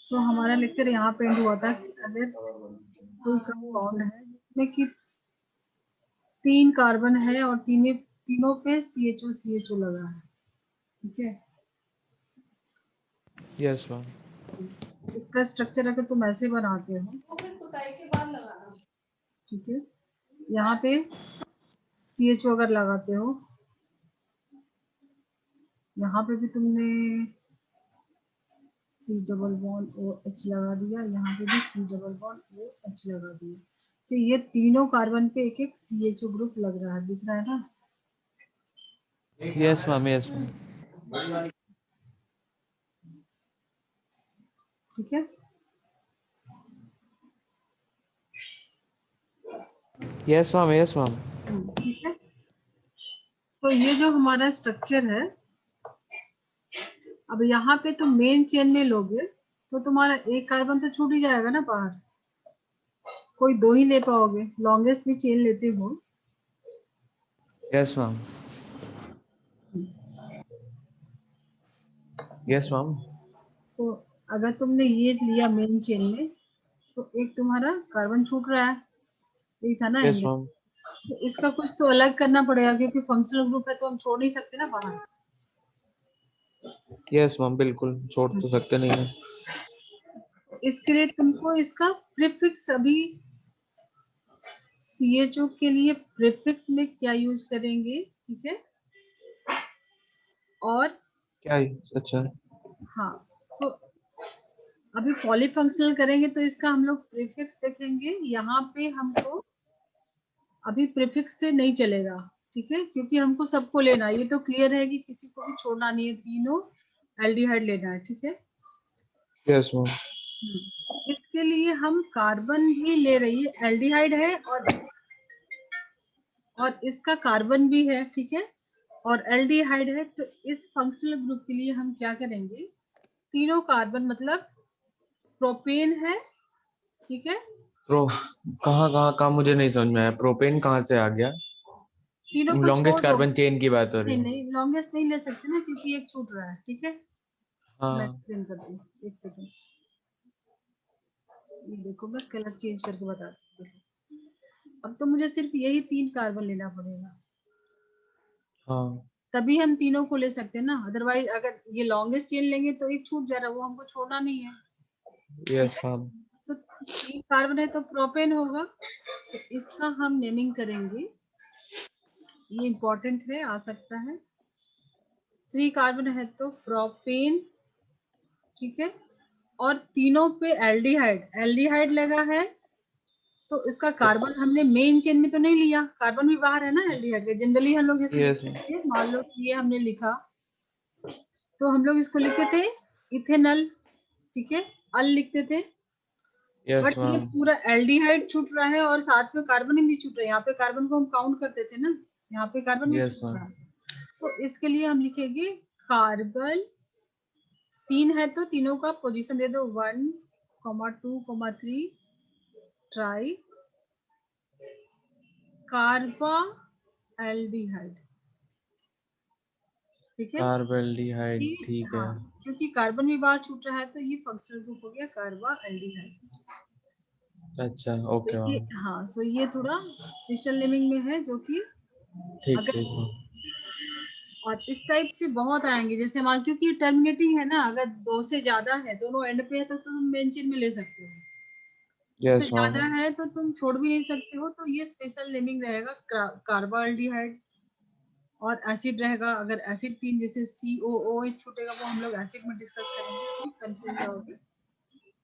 सो हमारा लेक्चर यहाँ पे एंड हुआ था कि अगर कोई कंपाउंड है जिसमें कि 3 कार्बन है और तीनों पे CHO लगा है, ठीक है। Yes ma'am. इसका स्ट्रक्चर अगर तुम ऐसे बनाते हो तो फिर कुटाई के बाद लगाना, ठीक है। यहाँ पे CHO अगर लगाते हो, यहाँ पे भी तुमने C डबल बॉन्ड OH लगा दिया, यहाँ पे भी C डबल बॉन्ड OH लगा दिया। तो ये तीनों कार्बन पे एक एक CHO ग्रुप लग रहा है, दिख रहा है ना। Yes ma'am, yes ma'am. ठीक है, यस मैम, यस मैम। ठीक है। तो ये जो हमारा स्ट्रक्चर है, अब यहाँ पे तुम मेन चेन में लोगे तो तुम्हारा एक कार्बन तो छूट ही जाएगा ना बाहर, कोई 2 ही ले पाओगे, लॉन्गेस्ट भी चेन लेते हो। Yes ma'am, yes ma'am. So अगर तुमने ये लिया मेन चेन में तो एक तुम्हारा कार्बन छूट रहा है, यही था ना यस एंगल। मैम, तो इसका कुछ तो अलग करना पड़ेगा क्योंकि फंक्शनल ग्रुप है तो हम छोड़ नहीं सकते ना बाहर। यस मैम, बिल्कुल छोड़ तो सकते नहीं है। इसके लिए तुमको इसका प्रीफिक्स अभी CHO के लिए प्रीफिक्स में क्या यूज करेंगे, ठीक है। और क्या? अच्छा। हाँ, तो अभी पॉलीफंक्शनल करेंगे तो इसका हम लोग प्रीफिक्स देखेंगे। यहाँ पे हमको अभी प्रीफिक्स से नहीं चलेगा, ठीक है, क्योंकि हमको सबको लेना है। ये तो क्लियर है कि किसी को भी छोड़ना नहीं है, तीनों एल्डिहाइड लेना है, ठीक है। यस मैम, इसके लिए हम कार्बन भी ले रही है, एल्डिहाइड है और इसका कार्बन भी है, ठीक है, और एल्डिहाइड है। तो इस फंक्शनल ग्रुप के लिए हम क्या करेंगे, तीनों कार्बन मतलब प्रोपेन है, ठीक है। प्रो कहाँ कहाँ कहाँ मुझे नहीं समझ में आया, प्रोपेन कहाँ से आ गया? तीनों को छोड़ लॉन्गेस्ट दो, कार्बन चेन की बात हो रही नहीं है। नहीं लॉन्गेस्ट नहीं ले सकते ना क्योंकि एक छूट रहा है, ठीक है। मैं हाँ। एक्सप्लेन करती हूँ, एक सेकंड। ये देखो मैं कलर चेंज करके बताती हूँ। अब तो मुझे सिर्फ यही 3 कार्बन लेना पड़ेगा, हाँ। तभी हम तीनों को ले सकते हैं ना। अदरवाइज अगर ये लॉन्गेस्ट चेन लेंगे तो एक छूट जा रहा है, वो हमको छोड़ना नहीं है, ठीक यस है। मैम। तो 3 कार्बन है तो प्रोपेन होगा। तो इसका हम नेमिंग करेंगे, ये इंपॉर्टेंट है, आ सकता है। 3 कार्बन है तो प्रोपेन, ठीक है। और तीनों पे एल्डिहाइड एल्डिहाइड लगा है तो इसका कार्बन हमने मेन चेन में तो नहीं लिया, कार्बन भी बाहर है ना एल्डिहाइड के। जनरली हम लोग जैसे यस मैम, लिखते थे, मान लो कि ये हमने लिखा तो हम लोग इसको लिखते थे इथेनल, ठीक है, अल लिखते थे। यस बट ये मैम, पूरा एल्डिहाइड छूट रहा है और साथ में कार्बन भी छूट रहा है। यहाँ पे कार्बन को हम काउंट करते थे ना, यहाँ पे कार्बन भी यस छूट मैम। रहा है। तो इसके लिए हम लिखेंगे कार्बन 3 है तो तीनों का पोजीशन दे दो 1,2,3 ट्राई कार्बा एल्डिहाइड, ठीक है। कार्बल्डिहाइड, ये ठीक है। हाँ, क्योंकि कार्बन भी बाहर छूट रहा है तो ये फंक्शनल ग्रुप हो गया कार्बा एल्डिहाइड। अच्छा, तो ओके ये मैम। हाँ, सो ये थोड़ा स्पेशल नेमिंग में है जो कि ठीक अगर, ठीक मैम। और इस टाइप से बहुत आएंगे। जैसे मान क्योंकि टर्मिनेटिंग है ना, अगर 2 से ज्यादा है, दोनों एंड पे है तो तुम मेन चेन में ले सकते हो। उससे यस मैम। ज्यादा है तो तुम छोड़ भी नहीं सकते हो, तो ये स्पेशल नेमिंग रहेगा कार्बाल्डिहाइड। और एसिड रहेगा, अगर एसिड 3 जैसे COOH छूटेगा वो हम लोग एसिड में डिस्कस करेंगे, तो कंफ्यूज जाओगे।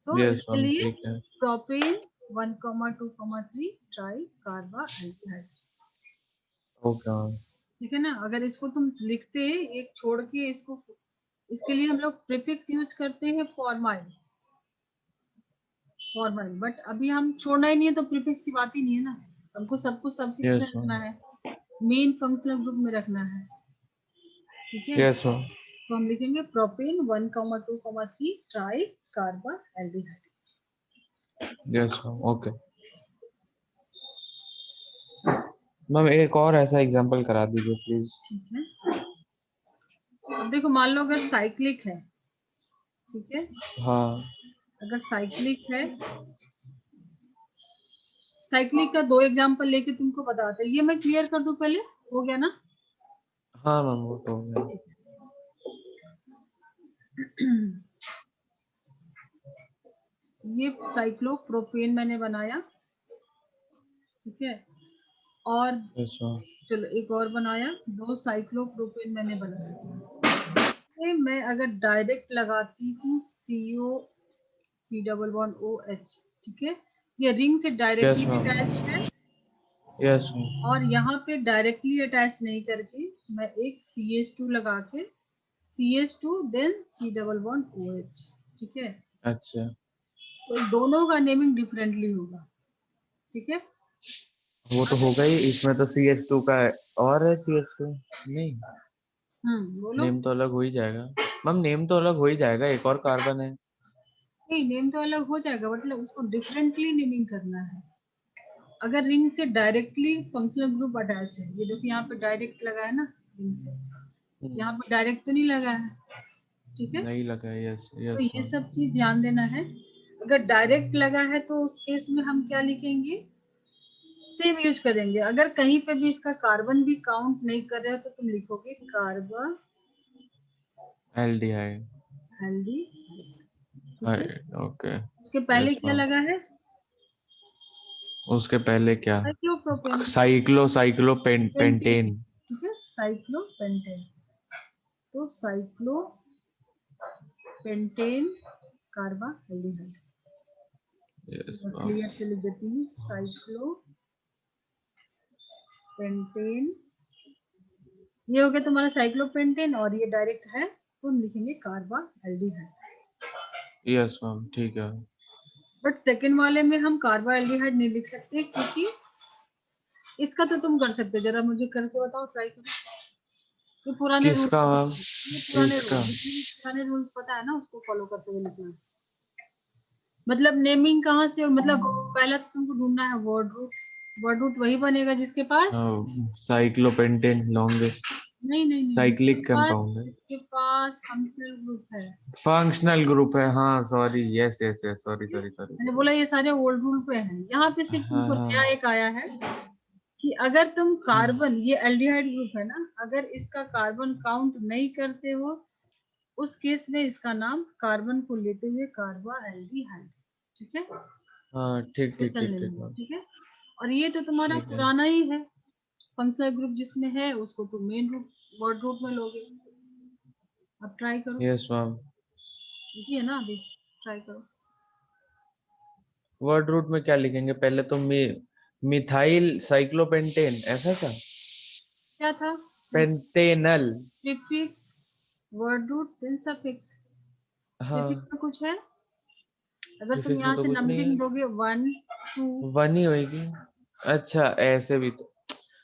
तो यस इसके मैम, लिए ठीक है। Propane 1,2,3 tri carbaldehyde, okay ma'am. ठीक है ना। अगर इसको तुम लिखते एक छोड़ के इसको, इसके लिए हम लोग प्रीफिक्स यूज करते हैं फॉर्माइल, फॉर्माइल। बट अभी हम छोड़ना ही नहीं है तो प्रीफिक्स की बात ही नहीं है ना, हमको सब कुछ सब फिक्स में यस रखना मैम, है, मेन फंक्शनल ग्रुप में रखना है, ठीक है। Yes ma'am. तो हम लिखेंगे propane 1,2,3 tri carbaldehyde. Yes ma'am, okay. Ma'am एक और ऐसा एग्जांपल करा दीजिए प्लीज। ठीक है, अब देखो मान लो अगर साइक्लिक है ठीक है। हाँ अगर साइक्लिक है, साइक्लिक का 2 एग्जांपल लेके तुमको बताते हैं। ये मैं क्लियर कर दूं पहले, हो गया ना? हाँ मैम वो तो हो गया। ये साइक्लोप्रोपेन मैंने बनाया, ठीक है। और यस मैम। चलो एक और बनाया, 2 साइक्लोप्रोपेन मैंने बनाया। ये मैं अगर डायरेक्ट लगाती हूँ CO C double bond OH, ठीक है। ये रिंग से डायरेक्टली यस मैम। अटैच है, यस मैम। और यहाँ पे डायरेक्टली अटैच नहीं करके मैं एक CH2 लगा के CH2 then C double bond OH, ठीक है। अच्छा तो दोनों का नेमिंग डिफरेंटली होगा, ठीक है। वो तो होगा ही, इसमें तो CH2 का है और है CH2 नहीं, बोलो। नेम तो अलग हो ही जाएगा मैम, नेम तो अलग हो ही जाएगा, एक और कार्बन है। नहीं, नेम तो अलग हो जाएगा, मतलब उसको डिफरेंटली नेमिंग करना है। अगर रिंग से डायरेक्टली फंक्शनल ग्रुप अटैच्ड है, ये देखो यहाँ पे डायरेक्ट लगा है ना रिंग से, यहाँ पे डायरेक्ट तो नहीं लगा है, ठीक है। नहीं लगा है। यस तो यस ये मैम। सब चीज ध्यान देना है। अगर डायरेक्ट लगा है तो उस केस में हम क्या लिखेंगे, सेम यूज करेंगे। अगर कहीं पे भी इसका कार्बन भी काउंट नहीं कर रहे हो तो तुम लिखोगे कार्बन एल्डिहाइड। हेल्दी, ठीक है। ओके। उसके पहले यस क्या मैम। लगा है, उसके पहले क्या? Cyclopropane, pentane. ठीक है, साइक्लोपेंटेन। तो cyclopentane carbaldehyde, yes ma'am. Clear से लिख देती हूँ, साइक्लोपेंटेन। ये हो गया तुम्हारा साइक्लोपेंटेन, और ये डायरेक्ट है तो हम लिखेंगे कार्बाल्डिहाइड। यस मैम ठीक है। बट सेकेंड वाले में हम कार्बाल्डिहाइड नहीं लिख सकते, क्योंकि इसका तो तुम कर सकते हो, जरा मुझे करके बताओ, ट्राई करो। ये पुराने रूल, किसका मैम? ये पुराने रूल, इसका जितने भी पुराने रूल पता है ना उसको फॉलो करते हुए लिखना है। मतलब नेमिंग कहाँ से, मतलब पहला तो तुमको ढूंढना है वर्ड रूट। वर्ड रूट वही बनेगा जिसके पास, साइक्लोपेंटेन लॉन्गेस्ट नहीं नहीं नहीं, साइक्लिक कंपाउंड है। जिसके पास फंक्शनल ग्रुप है। फंक्शनल ग्रुप है, हाँ sorry, yes yes yes, sorry sorry sorry. मैंने बोला ये सारे ओल्ड रूल पे हैं, यहाँ पे सिर्फ हाँ तुमको नया हाँ एक आया है कि अगर तुम हाँ। कार्बन, ये एल्डिहाइड ग्रुप है ना, अगर इसका कार्बन काउंट नहीं करते हो उस केस में इसका नाम कार्बन को लेते हुए कार्बा एल्डिहाइड, ठीक है। हाँ ठीक ठीक स्पेशल ठीक ठीक नेम, मैम। ठीक है। और ये तो तुम्हारा ठीक है। पुराना ही है, फंक्शनल ग्रुप जिसमें है उसको तुम मेन रूट वर्ड रूट में लोगे। अब ट्राई करो, यस मैम। इजी है ना, अभी ट्राई करो। वर्ड रूट में क्या लिखेंगे पहले तो? मिथाइल साइक्लोपेंटेन ऐसा था। क्या था, pentanal. Prefix, word root then suffix. हाँ। प्रीफिक्स में कुछ है, अगर तुम प्रीफिक्स में यहाँ तो से कुछ नहीं है, नंबरिंग दोगे 1 2। वन ही होएगी। अच्छा ऐसे भी तो।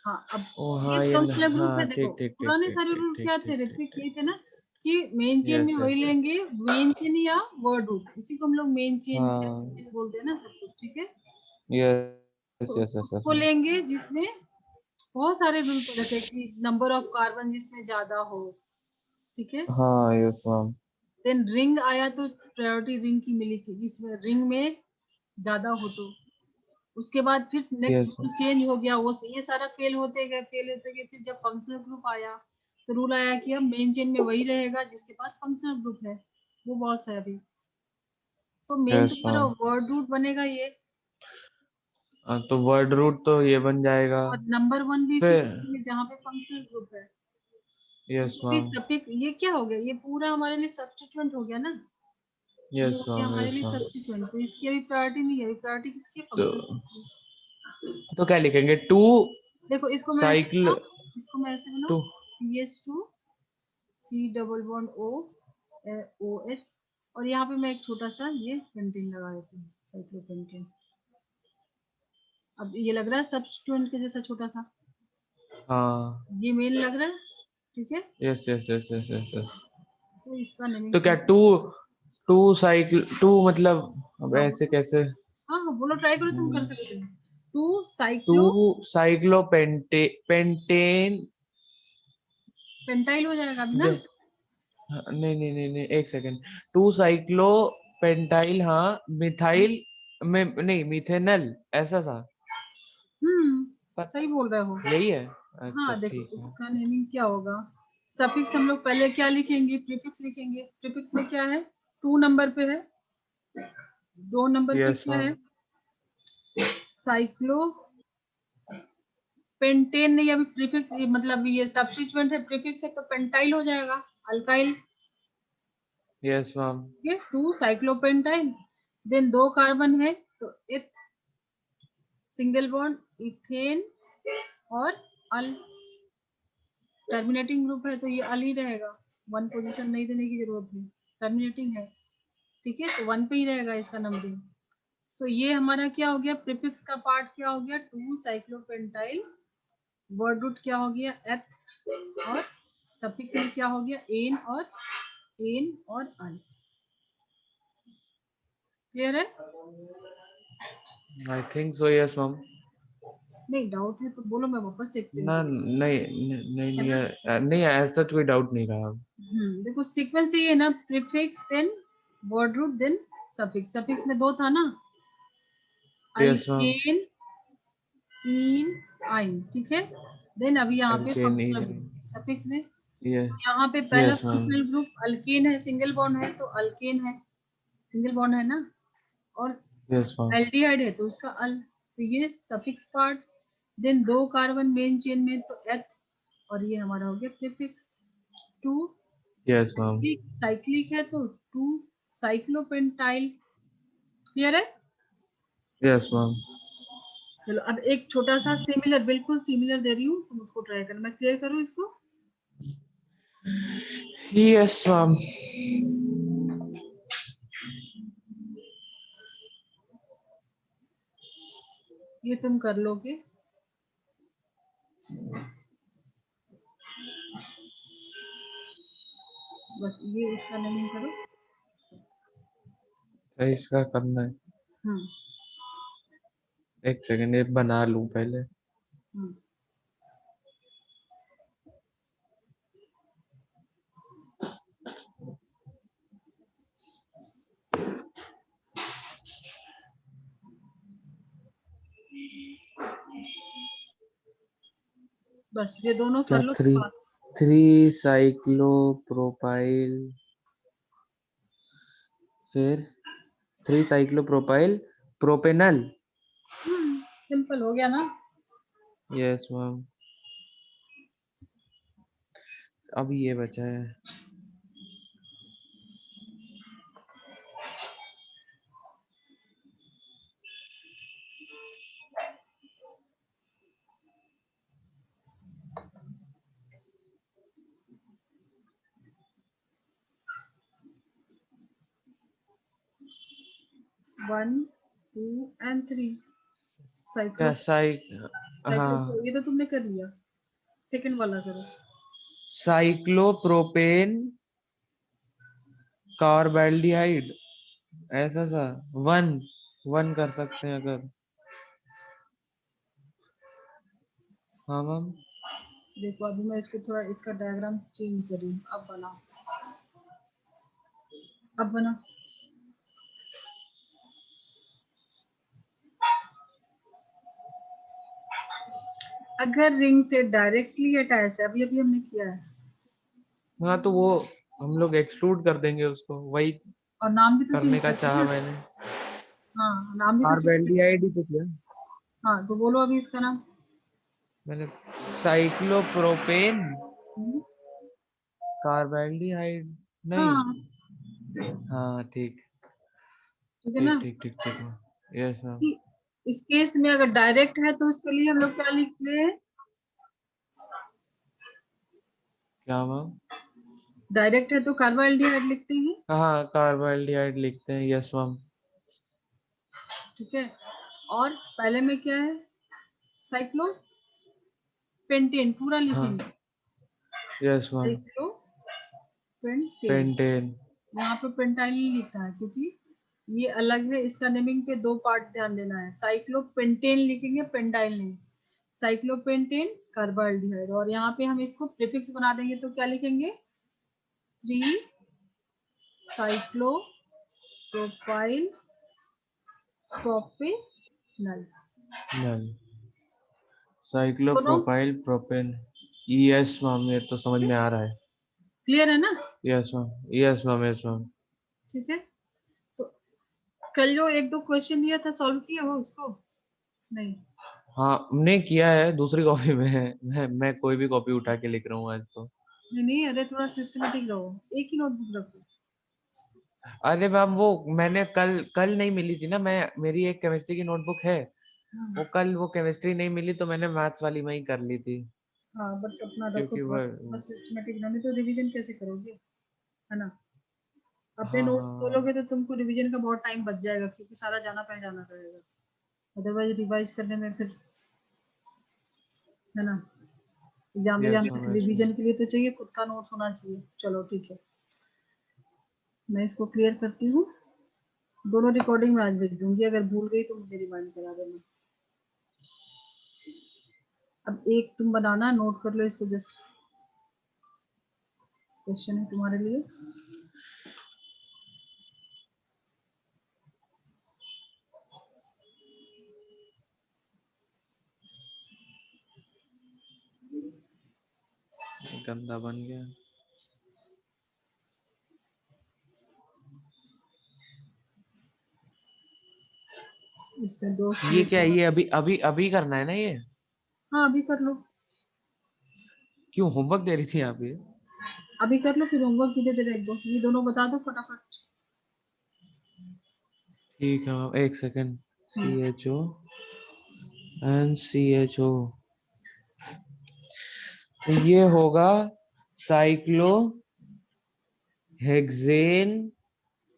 हाँ, अब ओ ये हाँ ये फंक्शनल ग्रुप है, हाँ देखो ठीक ठीक ठीक पुराने ठीक सारे ठीक रूल ठीक क्या थे, ठीक ठीक ऋत्विक ठीक। ये थे ना कि मेन चेन में यस वही यस यस। लेंगे, मेन चेन या वर्ड रूट, इसी को हम लोग मेन चेन हाँ बोलते हैं ना सब कुछ, ठीक है। यस तो यस यस यस उसको मैम। लेंगे जिसमें बहुत सारे रूल पड़े थे कि नंबर ऑफ कार्बन जिसमें ज्यादा हो, ठीक है। हाँ यस मैम। देन रिंग आया तो प्रायोरिटी रिंग की मिली थी, जिसमें रिंग में ज्यादा हो तो। उसके बाद फिर नेक्स्ट यस रूल चेंज हो गया, वो ये सारा फेल होते गए। फिर जब फंक्शनल ग्रुप आया तो रूल आया कि अब मेन चेन में वही रहेगा जिसके पास फंक्शनल ग्रुप है, वो बहुत सारी। सो मेन यस तुम्हारा मैम। वर्ड रूट बनेगा ये, तो वर्ड रूट तो ये बन जाएगा और नंबर 1 भी इसी फिर। में जहाँ पे फंक्शनल ग्रुप है। यस भी मैम। सफिक, ये क्या हो गया, ये पूरा हमारे लिए सब्स्टिट्यूएंट हो गया ना, ये यस हो गया मैम। हमारे यस लिए मैम। सब्स्टिट्यूएंट। तो इसकी अभी प्रायोरिटी नहीं है, अभी प्रायोरिटी किसकी है, तो फंक्शनल। क्या लिखेंगे? टू देखो इसको मैं ऐसे साइकिल बनाऊं, इसको मैं ऐसे बनाऊं, two. CH2 C double bond OH, और यहाँ पे मैं एक छोटा सा ये पेंटेन लगा देती हूँ, साइक्लोपेंटेन। अब ये लग रहा है सब्स्टिट्यूएंट के जैसा छोटा सा, हाँ ये मेन लग रहा है, ठीक है। Yes yes yes yes yes yes. तो इसका नेमिंग तो क्या टू टू साइकिल टू मतलब, अब हाँ ऐसे बोलो, कैसे? हाँ हाँ बोलो, ट्राई करो, तुम कर सकते हो। Two two cyclo cyclopente pentene pentyl हो जाएगा अभी ना। दे नहीं नहीं नहीं नहीं, एक सेकेंड। 2 साइक्लोपेंटाइल, हाँ मिथाइल में नहीं, मिथेनल ऐसा था। पर सही बोल रहे हो। यही है। अच्छा हाँ देखो ठीक है। इसका नेमिंग क्या होगा, सफिक्स हम लोग पहले क्या लिखेंगे, प्रीफिक्स लिखेंगे। प्रीफिक्स में क्या है, 2 नंबर पे है, 2 नंबर पे यस क्या मैम। है, साइक्लो पेंटेन नहीं, अभी प्रीफिक्स मतलब ये सब्स्टिट्यूएंट है, प्रीफिक्स है तो पेंटाइल हो जाएगा, अल्काइल। Yes ma'am. ये 2 साइक्लोपेंटाइल, देन 2 कार्बन है तो इथ, सिंगल बॉन्ड इथेन और अल, टर्मिनेटिंग ग्रुप है तो ये अल ही रहेगा, 1 पोजीशन नहीं देने की जरूरत है, टर्मिनेटिंग है, ठीक है, तो 1 पे ही रहेगा इसका नंबरिंग। सो ये हमारा क्या हो गया, प्रीफिक्स का पार्ट क्या हो गया, 2 साइक्लोपेंटाइल, वर्ड रूट क्या हो गया एथ, और सफिक्स में क्या हो गया एन और अल। क्लियर है? I think so, yes ma'am. नहीं डाउट है तो बोलो, मैं वापस से एक्सप्लेन ना करूँ, नहीं नहीं है नहीं ना? नहीं, ऐसा कोई डाउट नहीं रहा। देखो सीक्वेंस ये है ना, prefix then word root then suffix, suffix में 2 था ना, यस मैम। अल्केन इन आइन, ठीक है, देन अभी यहाँ पे एल्केन फंक्शनल इन। ग्रुप सफिक्स में, ये यहाँ पे पहला yes ma'am. Functional group alkane है, सिंगल बॉन्ड है तो अल्केन है, सिंगल बॉन्ड है ना, और यस मैम। एल्डिहाइड है तो उसका अल, तो ये suffix part, then 2 carbon main chain में तो एथ, और ये हमारा हो गया प्रीफिक्स। 2 yes ma'am. साइक्लिक है तो 2 साइक्लोपेंटाइल। क्लियर है? Yes ma'am. चलो अब एक छोटा सा सिमिलर, बिल्कुल सिमिलर दे रही हूँ, तुम उसको ट्राई करना, मैं क्लियर करूँ इसको। Yes ma'am. ये तुम कर लोगे, बस ये इसका नेमिंग करो। इसका करना है। हम्म एक सेकेंड, ये बना लूं पहले। हम्म 'बस ये दोनों कर क्या लो तो थ्री पास। 3 साइक्लोप्रोपाइल, फिर 3 साइक्लोप्रोपाइल प्रोपेनल। सिंपल हो गया ना? Yes ma'am. अभी ये बचा है। वन टू एंड थ्री क्या साइक्लो, हाँ, ये तो तुमने कर लिया, सेकंड वाला करो। साइक्लोप्रोपेन कार्बाल्डिहाइड, ऐसा सा। वन वन कर सकते हैं अगर। हाँ मैम। देखो अभी मैं इसको थोड़ा इसका डायग्राम चेंज कर रही हूँ, अब बनाओ, अब बनाओ। अगर रिंग से डायरेक्टली अटैच्ड है, अभी अभी हमने किया है, हाँ तो वो हम लोग एक्सक्लूड कर देंगे उसको, वही और नाम भी तो चेंज करने का करना है चाहा ना। मैंने। हाँ नाम भी तो चेंज करना कार्बाल्डिहाइड है। ही तो किया हाँ तो बोलो अभी इसका नाम। मैंने। साइक्लोप्रोपेन हम्म, कार्बाल्डिहाइड। नहीं। हाँ हाँ ठीक। ठीक है ना, ठीक ठीक ठीक ठीक। Yes ma'am. कि इस केस में अगर डायरेक्ट है तो उसके लिए हम लोग क्या लिखते हैं, क्या मैम? डायरेक्ट है तो कार्बोहाइड्रेट लिखते हैं, हाँ कार्बाल्डिहाइड लिखते हैं, यस मैम। ठीक है, और पहले में क्या है, साइक्लो पेंटेन पूरा हाँ लिखेंगे, yes ma'am. Cyclo pentane, pentane. यहाँ पे पेंटाइल नहीं लिखा है क्योंकि ये अलग है, इसका नेमिंग पे 2 पार्ट ध्यान देना है, साइक्लोपेंटेन लिखेंगे, पेंटाइल नहीं, साइक्लोपेंटेन कार्बोहाइड्रेट, और यहाँ पे हम इसको प्रीफिक्स बना देंगे तो क्या लिखेंगे, 3 साइक्लोप्रोपाइल प्रोपेनल। नल साइक्लोप्रोपाइल प्रोपेन। यस मैम, ये तो समझ में आ रहा है। क्लियर है ना? Yes ma'am, yes ma'am, yes ma'am. ठीक है, तो कल जो 1-2 क्वेश्चन दिया था सॉल्व किया हो उसको? नहीं? हाँ, हमने किया है, दूसरी कॉपी में है। मैं कोई भी कॉपी उठा के लिख रहा हूँ आज तो। नहीं, अरे थोड़ा सिस्टमेटिक रहो, एक ही नोटबुक रखो। अरे मैम, वो मैंने कल कल नहीं मिली थी ना, मेरी एक केमिस्ट्री की नोटबुक है। वो कल वो केमिस्ट्री नहीं मिली तो मैंने मैथ्स वाली में ही कर ली थी। हाँ, बट अपना रखो क्योंकि वो थोड़ा सिस्टमेटिक, नहीं तो रिवीजन कैसे करोगे, है ना? अपने हाँ नोट्स हाँ, खोलोगे तो तुमको रिवीजन का बहुत टाइम बच जाएगा, क्योंकि सारा जाना पहचाना रहेगा, अदरवाइज रिवाइज करने में फिर, है ना? एग्जाम यस में मैम, यस मैम। रिवीजन के लिए तो चाहिए, खुद का नोट्स होना चाहिए। चलो ठीक है, मैं इसको क्लियर करती हूँ। दोनों रिकॉर्डिंग में आज भेज दूंगी, अगर भूल गई तो मुझे रिमाइंड करा देना। अब एक तुम बनाना, नोट कर लो इसको, जस्ट क्वेश्चन है तुम्हारे लिए। गंदा बन गया। इसमें दो ये सीरीज क्या है? का। ये अभी अभी अभी करना है ना ये? हाँ, अभी कर लो, क्यों, होमवर्क दे रही थी आप ये? अभी कर लो, फिर होमवर्क भी दे दे रहे, एक दो ये दोनों बता दो फटाफट। ठीक है मैम, एक सेकेंड। हम्म, CHO तो ये होगा साइक्लो हेक्सेन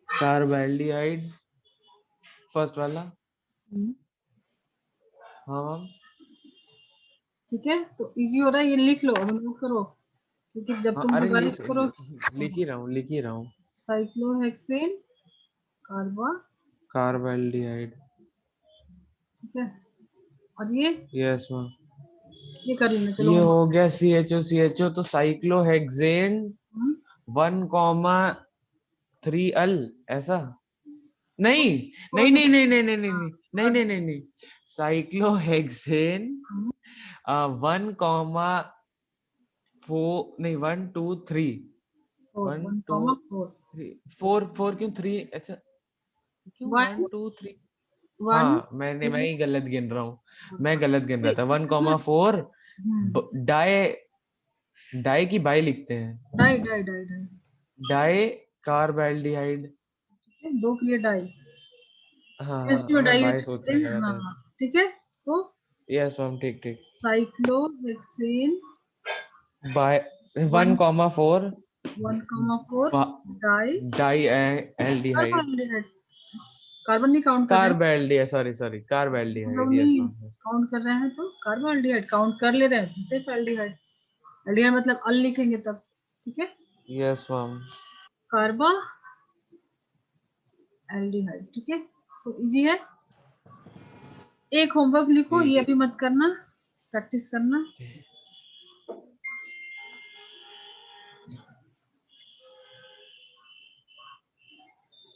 कार्बाल्डिहाइड, फर्स्ट वाला। हम्म। हाँ मैम। ठीक है, तो इजी हो रहा है, ये लिख लो, अब नोट करो, क्योंकि जब हाँ, तुम अरे रिवाइज करो। लिख ही रहा हूँ, लिख ही रहा हूँ। Cyclohexane carba, carbaldehyde. ठीक है, और ये यस मैम। कर लेना, चलो ये होमवर्क। हो गया CHO तो साइक्लोहेक्सेन हम्म, 1,3 ऐसा। नहीं कोई नहीं नहीं, नहीं नहीं नहीं नहीं नहीं हाँ, नहीं नहीं नहीं नहीं नहीं। साइक्लोहेक्सेन 1,4 नहीं 1 2 3। 4 one 1 two 4 three four four क्यों 3? अच्छा, क्यों 1 1 2 3? 1 हाँ, मैं 2 ही गलत गिन रहा हूँ। मैं गलत गिन रहा था। 1,4 हम्म, डाई, डाई की बाई लिखते हैं। Di di di di, di carbaldehyde. ठीक है, 2 के लिए डाई, हाँ केमिस्ट्री हाँ, में मैं डाई यूज बाई करते सोचने हैं, लगा था। हाँ, ठीक है, तो यस मैम, ठीक ठीक। Cyclohexane by 1 1,4 1,4 di di aldehyde. Carbohydrate, carbon नहीं काउंट कर रहे हैं, कार्बाल्डिहाइड, सॉरी सॉरी, हम लोग कार्बाल्डिहाइड, यस नहीं मैम। काउंट कर रहे हैं, तो कार्बोहाइड्रेट काउंट कर ले रहे हैं, तो सिर्फ एल्डिहाइड, एल्डिहाइड मतलब अल लिखेंगे तब, ठीक है, यस मैम। कार्बा एल्डिहाइड, ठीक है, सो इजी है। एक होमवर्क लिखो, ये ठीक अभी मत करना, प्रैक्टिस करना।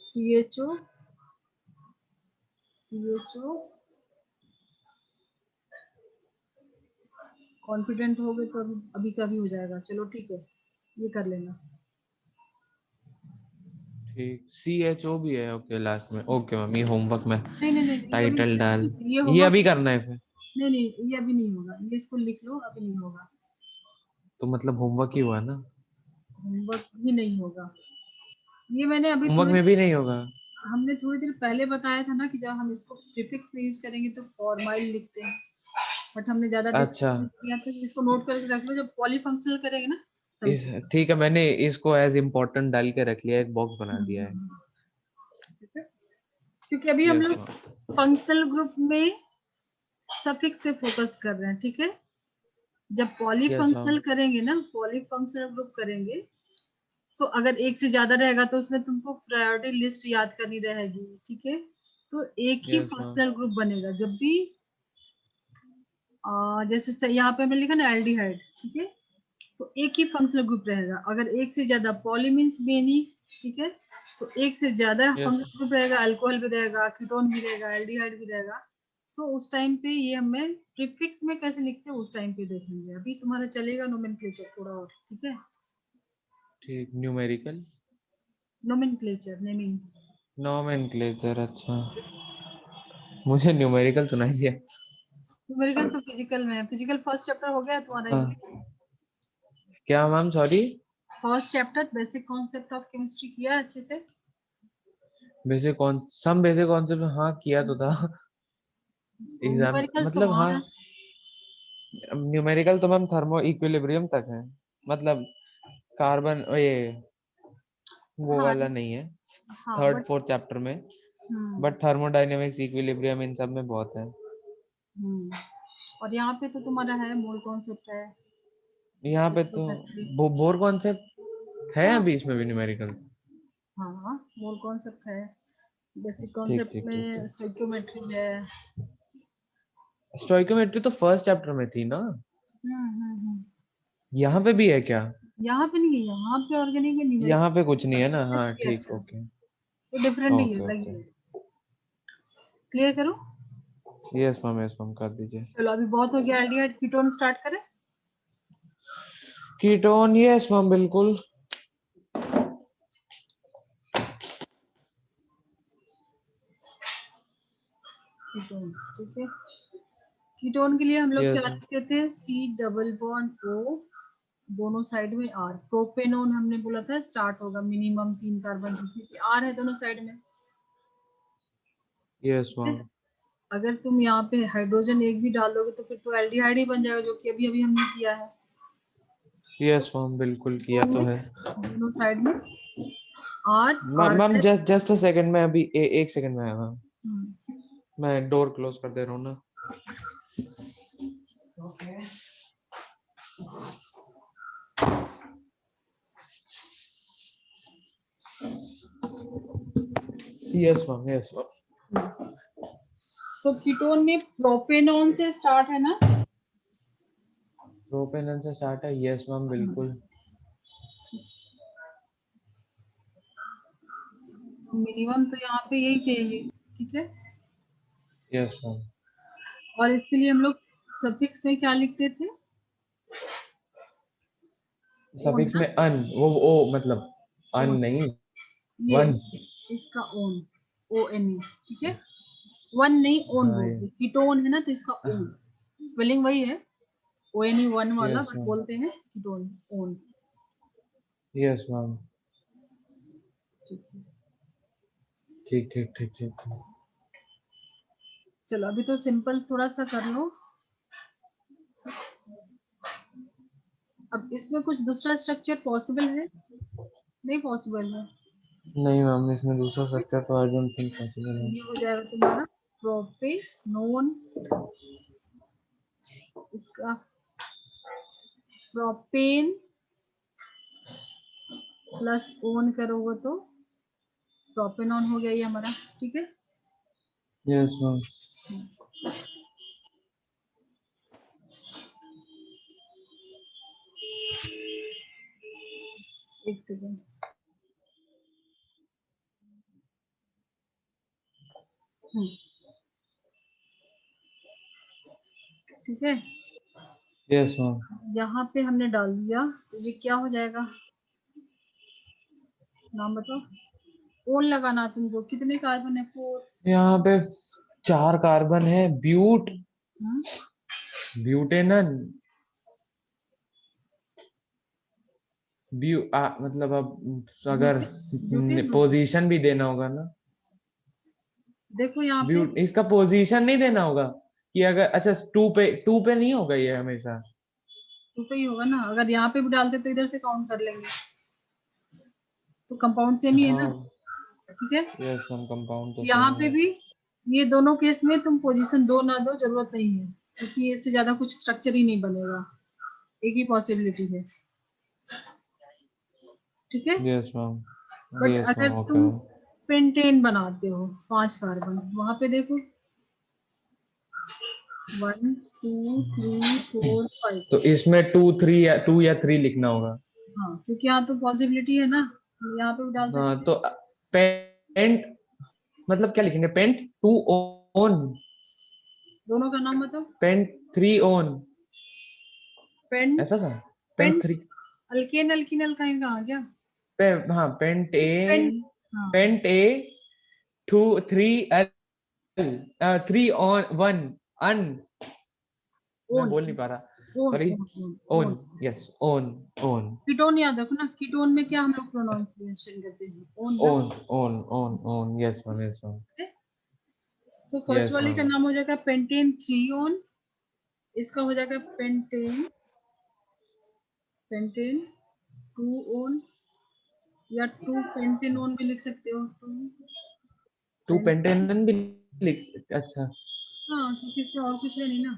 CHO CHO कॉन्फिडेंट हो गए तो अभी अभी का भी हो जाएगा, चलो ठीक है, ये कर लेना। ठीक, CHO भी है, ओके लास्ट में। ओके मैम, ये होमवर्क में नहीं नहीं नहीं, ये अभी टाइटल डाल, ये ये होमवर्क, अभी करना है फिर? नहीं नहीं, ये अभी नहीं होगा, ये इसको लिख लो, अभी नहीं होगा, तो मतलब होमवर्क ही हुआ ना? होमवर्क भी नहीं होगा, ये मैंने अभी होमवर्क थोड़ी, में भी नहीं होगा? हमने थोड़ी देर पहले बताया था ना कि जब हम इसको प्रीफिक्स में यूज करेंगे तो फॉर्माइल लिखते हैं, बट हमने ज्यादा अच्छा, डिस्कस किया था, इसको नोट करके रख लो, जब पॉलीफंक्शनल करेंगे ना तब इस इसको करेंगे। ठीक है, मैंने इसको एज इम्पोर्टेंट डाल के रख लिया, एक बॉक्स बना दिया है। ठीक है, क्योंकि अभी हम यस लोग मैम। फंक्शनल ग्रुप में सफिक्स पे फोकस कर रहे हैं, ठीक है, जब यस मैम। पॉलीफंक्शनल करेंगे ना, पॉलीफंक्शनल ग्रुप करेंगे, तो अगर एक से ज्यादा रहेगा तो उसमें तुमको प्रायोरिटी लिस्ट याद करनी रहेगी, ठीक है, तो एक ही यस मैम। फंक्शनल ग्रुप बनेगा जब भी, जैसे यहाँ पे मैंने लिखा ना एल्डिहाइड, ठीक है, तो एक ही फंक्शनल ग्रुप रहेगा। अगर एक से ज्यादा पॉली मीन्स मेनी, ठीक है, तो एक से ज्यादा यस फंक्शनल ग्रुप रहेगा, अल्कोहल भी रहेगा, कीटोन भी रहेगा, एल्डिहाइड भी रहेगा। सो उस टाइम पे ये हमें प्रीफिक्स में कैसे लिखते हैं उस टाइम पे देखेंगे। अभी तुम्हारा चलेगा नोमेनक्लेचर थोड़ा और, ठीक है। ठीक, न्यूमेरिकल नोमेनक्लेचर, नेमिंग। नॉमेनक्लेचर, अच्छा मुझे न्यूमेरिकल सुनाई दिया। न्यूमेरिकल तो फिजिकल में है। फिजिकल फर्स्ट चैप्टर हो गया तुम्हारा ये? हाँ क्या ma'am, sorry? First chapter basic concept of chemistry किया अच्छे से? बेसिक कौन, सम बेसिक कॉन्सेप्ट, हाँ किया तो था। एग्जाम न्यूमेरिकल तो मतलब, वहाँ हाँ है। न्यूमेरिकल तो मैम थर्मो इक्विलिब्रियम तक है, मतलब कार्बन ये वो हाँ वाला नहीं है, हाँ थर्ड बट फोर्थ चैप्टर में। हम्म बट थर्मोडायनेमिक्स, इक्विलिब्रियम, इन सब में बहुत है। हम्म और यहाँ पे तो तुम्हारा है मोल कॉन्सेप्ट है, यहाँ पे तो स्टोइकोमेट्री। बोर कॉन्सेप्ट है हाँ अभी इसमें भी न्यूमेरिकल। हाँ मोल कॉन्सेप्ट है। बेसिक ठीक कॉन्सेप्ट ठीक ठीक में ठीक। स्टोइकोमेट्री है। स्टोइकोमेट्री तो फर्स्ट चैप्टर में थी ना? हम्म। यहाँ पे भी है क्या? यहाँ पे नहीं है, यहाँ पे ऑर्गेनिक में यहाँ पे न्यूमेरिकल कुछ नहीं है ना? हाँ ठीक, रिएक्शन ओके। तो डिफरेंट ही है, ओके अलग ओके। ही है। क्लियर करो। यस मैम कर दीजिए। चलो अभी बहुत हो गया, एल्डिहाइड कीटोन स्टार्ट करें। कीटोन, यस मैम बिल्कुल। कीटोन, ठीक है। कीटोन के लिए हम लोग क्या यस लिखते थे? सी डबल बॉन्ड ओ, दोनों साइड में आर। प्रोपेनोन हमने बोला था स्टार्ट होगा मिनिमम 3 कार्बन से, क्योंकि आर है दोनों साइड में। यस ठीक है? मैम। अगर तुम यहाँ पे हाइड्रोजन एक भी डाल दोगे तो फिर तो एल्डिहाइड ही बन जाएगा, जो कि अभी अभी हमने किया है। यस मैम बिल्कुल किया कीटोन तो में है। दोनों साइड में R, R ma'am plus. Just a second में अभी एक सेकंड में आया मैम। मैं डोर क्लोज कर दे रहा हूँ ना। Okay. Yes ma'am, yes ma'am. So ketone में प्रोपेनॉन से स्टार्ट है ना? प्रोपेनॉन से स्टार्ट है, यस मैम बिल्कुल। मिनिमम तो यहाँ पे यही चाहिए, ठीक है। Yes ma'am. और इसके लिए हम लोग सफिक्स में क्या लिखते थे? ओन सफिक्स ना? में अन, वो ओ मतलब अन ओन, नहीं, ये वन। इसका ओन, ओ एन ई, ठीक है। वन नहीं, ओन हाँ बोलते, कीटोन है ना, तो इसका ओन। स्पेलिंग वही है, ओ एन ई वन वाला, यस बट मैम। बोलते हैं कीटोन, ओन। Yes ma'am. ठीक ठीक ठीक ठीक। चलो अभी तो सिंपल थोड़ा सा कर लो। अब इसमें कुछ दूसरा स्ट्रक्चर पॉसिबल है? नहीं पॉसिबल है। नहीं मैम, इसमें दूसरा स्ट्रक्चर तो आई डोंट थिंक पॉसिबल है। ये हो जाएगा तुम्हारा प्रोपेनोन, इसका प्रोपेन प्लस ओन करोगे तो प्रोपेनॉन हो गया ये हमारा, ठीक है। Yes ma'am. एक सेकेंड। ठीक है, यस मैम। यहाँ पे हमने डाल दिया तो ये क्या हो जाएगा? नाम बताओ। ओन लगाना तुमको। कितने कार्बन है? 4। यहाँ पे 4 कार्बन है, ब्यूटेनन, मतलब अब अगर ब्यूटेन, ब्यूटेन ग्रुप। पोजीशन भी देना होगा ना। देखो यहाँ पे इसका पोजीशन नहीं देना होगा कि अगर, अच्छा टू पे नहीं होगा ये हमेशा। टू पे ही होगा ना। अगर यहाँ पे भी डालते तो इधर से काउंट कर लेंगे, तो कंपाउंड सेम ही है ना, हाँ ठीक है। यस मैम, कंपाउंड तो यहाँ सेम पे है। भी ये दोनों केस में तुम पोजीशन दो ना दो जरूरत नहीं है, क्योंकि इससे ज्यादा कुछ स्ट्रक्चर ही नहीं बनेगा। एक ही पॉसिबिलिटी है, ठीक है। Yes ma'am. बट यस अगर मैम, ओके तुम मैम। पेंटेन बनाते हो 5 कार्बन, वहां पे देखो 1 2 3 4 5। तो इसमें 2 या 3 लिखना होगा। हाँ, क्योंकि यहाँ तो पॉसिबिलिटी है ना, यहाँ पे भी डाल हाँ, सकते हैं। तो पेंट मतलब क्या लिखेंगे? पेंट 2 ओन, दोनों का नाम बताओ। पेंट 3 ओन, पेंट, ऐसा था? Pent pent 3 alkane alkene alkyne कहाँ गया? पे, हाँ पेंट ए, पेंट, हाँ, पेंट ए 2 3 एल 3 ऑन 1 अन, मैं ओन बोल नहीं पा रहा, one sorry. One one one, one. Yes, one one ketone याद रखो ना, कीटोन में क्या हम लोग प्रोनाउंसिएशन करते हैं? ओन ना। Own one one one, yes ma'am, yes ma'am, ठीक है? तो फर्स्ट यस वाले का मैम। नाम हो जाएगा पेंटेन 3 ओन, इसका हो जाएगा पेंटेन, पेंटेन 2 ओन, या 2 पेंटेन ओन भी लिख सकते हो, 2 2 पेंटेन। पेंटेनन भी लिख सकते, अच्छा। हाँ, क्योंकि इसमें और कुछ है नहीं ना,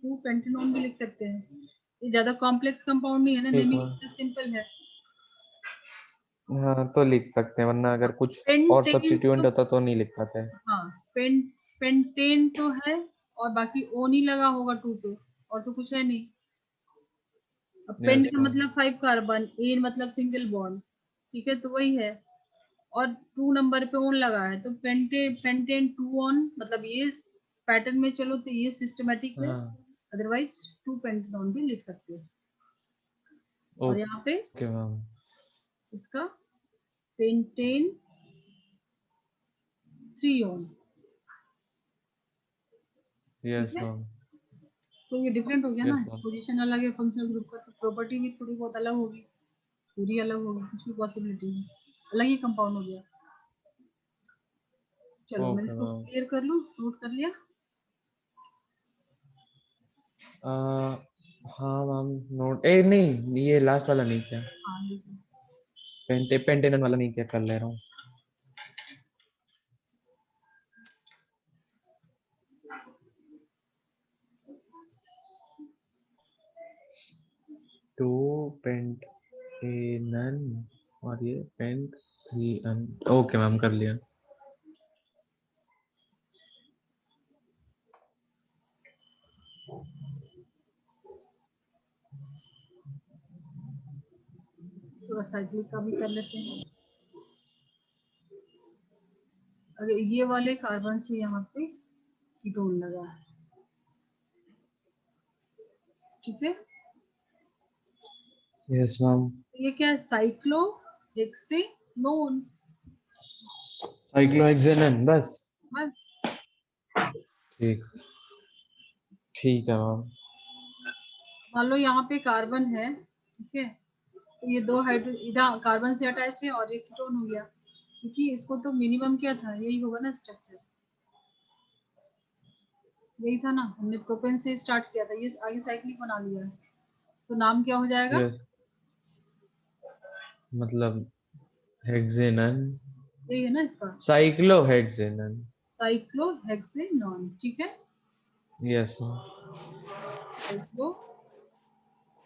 2 पेंटेनोन भी लिख सकते हैं। ये ज्यादा कॉम्प्लेक्स कंपाउंड नहीं है ना, ठीक नेमिंग मैम, इसका सिंपल है। हाँ तो लिख सकते हैं, वरना अगर कुछ और पेंटेन सब्स्टिट्यूएंट तो, होता तो नहीं लिख पाते। हाँ, पेंटेन तो है, और बाकी ओन ही लगा होगा 2 पे, और तो कुछ है नहीं। अब पेंट यस का मैम, मतलब 5 कार्बन, एन मतलब सिंगल बॉन्ड, ठीक है, तो वही है। और 2 नंबर पे ओन लगा है, तो पेंटेन 2 ओन, मतलब ये पैटर्न में चलो तो ये सिस्टमेटिक है, हाँ, अदरवाइज 2 पेंटेनॉन भी लिख सकते हो। और यहाँ पे ओके मैम, इसका पेंटेन 3 ओन, ठीक यस है। मैम, तो ये डिफरेंट हो गया ना, यस मैम। पोजीशन अलग है फंक्शनल ग्रुप का, तो प्रॉपर्टी भी थोड़ी बहुत अलग होगी, पूरी अलग होगी, कुछ भी पॉसिबिलिटी है, अलग ही कंपाउंड हो गया। चलो मैं ओके इसको मैम, क्लियर कर लूँ, नोट कर लिया। हाँ मैम, नोट ए नहीं, ये लास्ट वाला नहीं किया, हाँ, लिखो। पेंटेनन वाला नहीं किया, कर ले रहा हूँ। टू पेंटेनन और ये पेंट 3 अन, ओके मैम, कर लिया। थोड़ा साइक्लिक का भी कर लेते हैं। अगर ये वाले कार्बन से यहाँ पे कीटोन लगा है, ठीक है। यस मैम, ये क्या है? साइक्लो हेक्सेनोन, साइक्लोहेक्सेनन, बस। बस। ठीक, ठीक है मैम। मान लो यहाँ पे कार्बन है, ठीक है, तो ये दो हाइड्रो इधर कार्बन से अटैच है, और ये कीटोन हो गया, क्योंकि इसको तो मिनिमम क्या था, यही होगा ना स्ट्रक्चर, यही था ना, हमने प्रोपेन से स्टार्ट किया था, ये आगे साइक्लिक बना लिया है, तो नाम क्या हो जाएगा? यस, मतलब हेक्सेनन, यही है ना इसका, साइक्लोहेक्सेनन। साइक्लोहेक्सेनॉन, ठीक है। Yes ma'am, cyclo,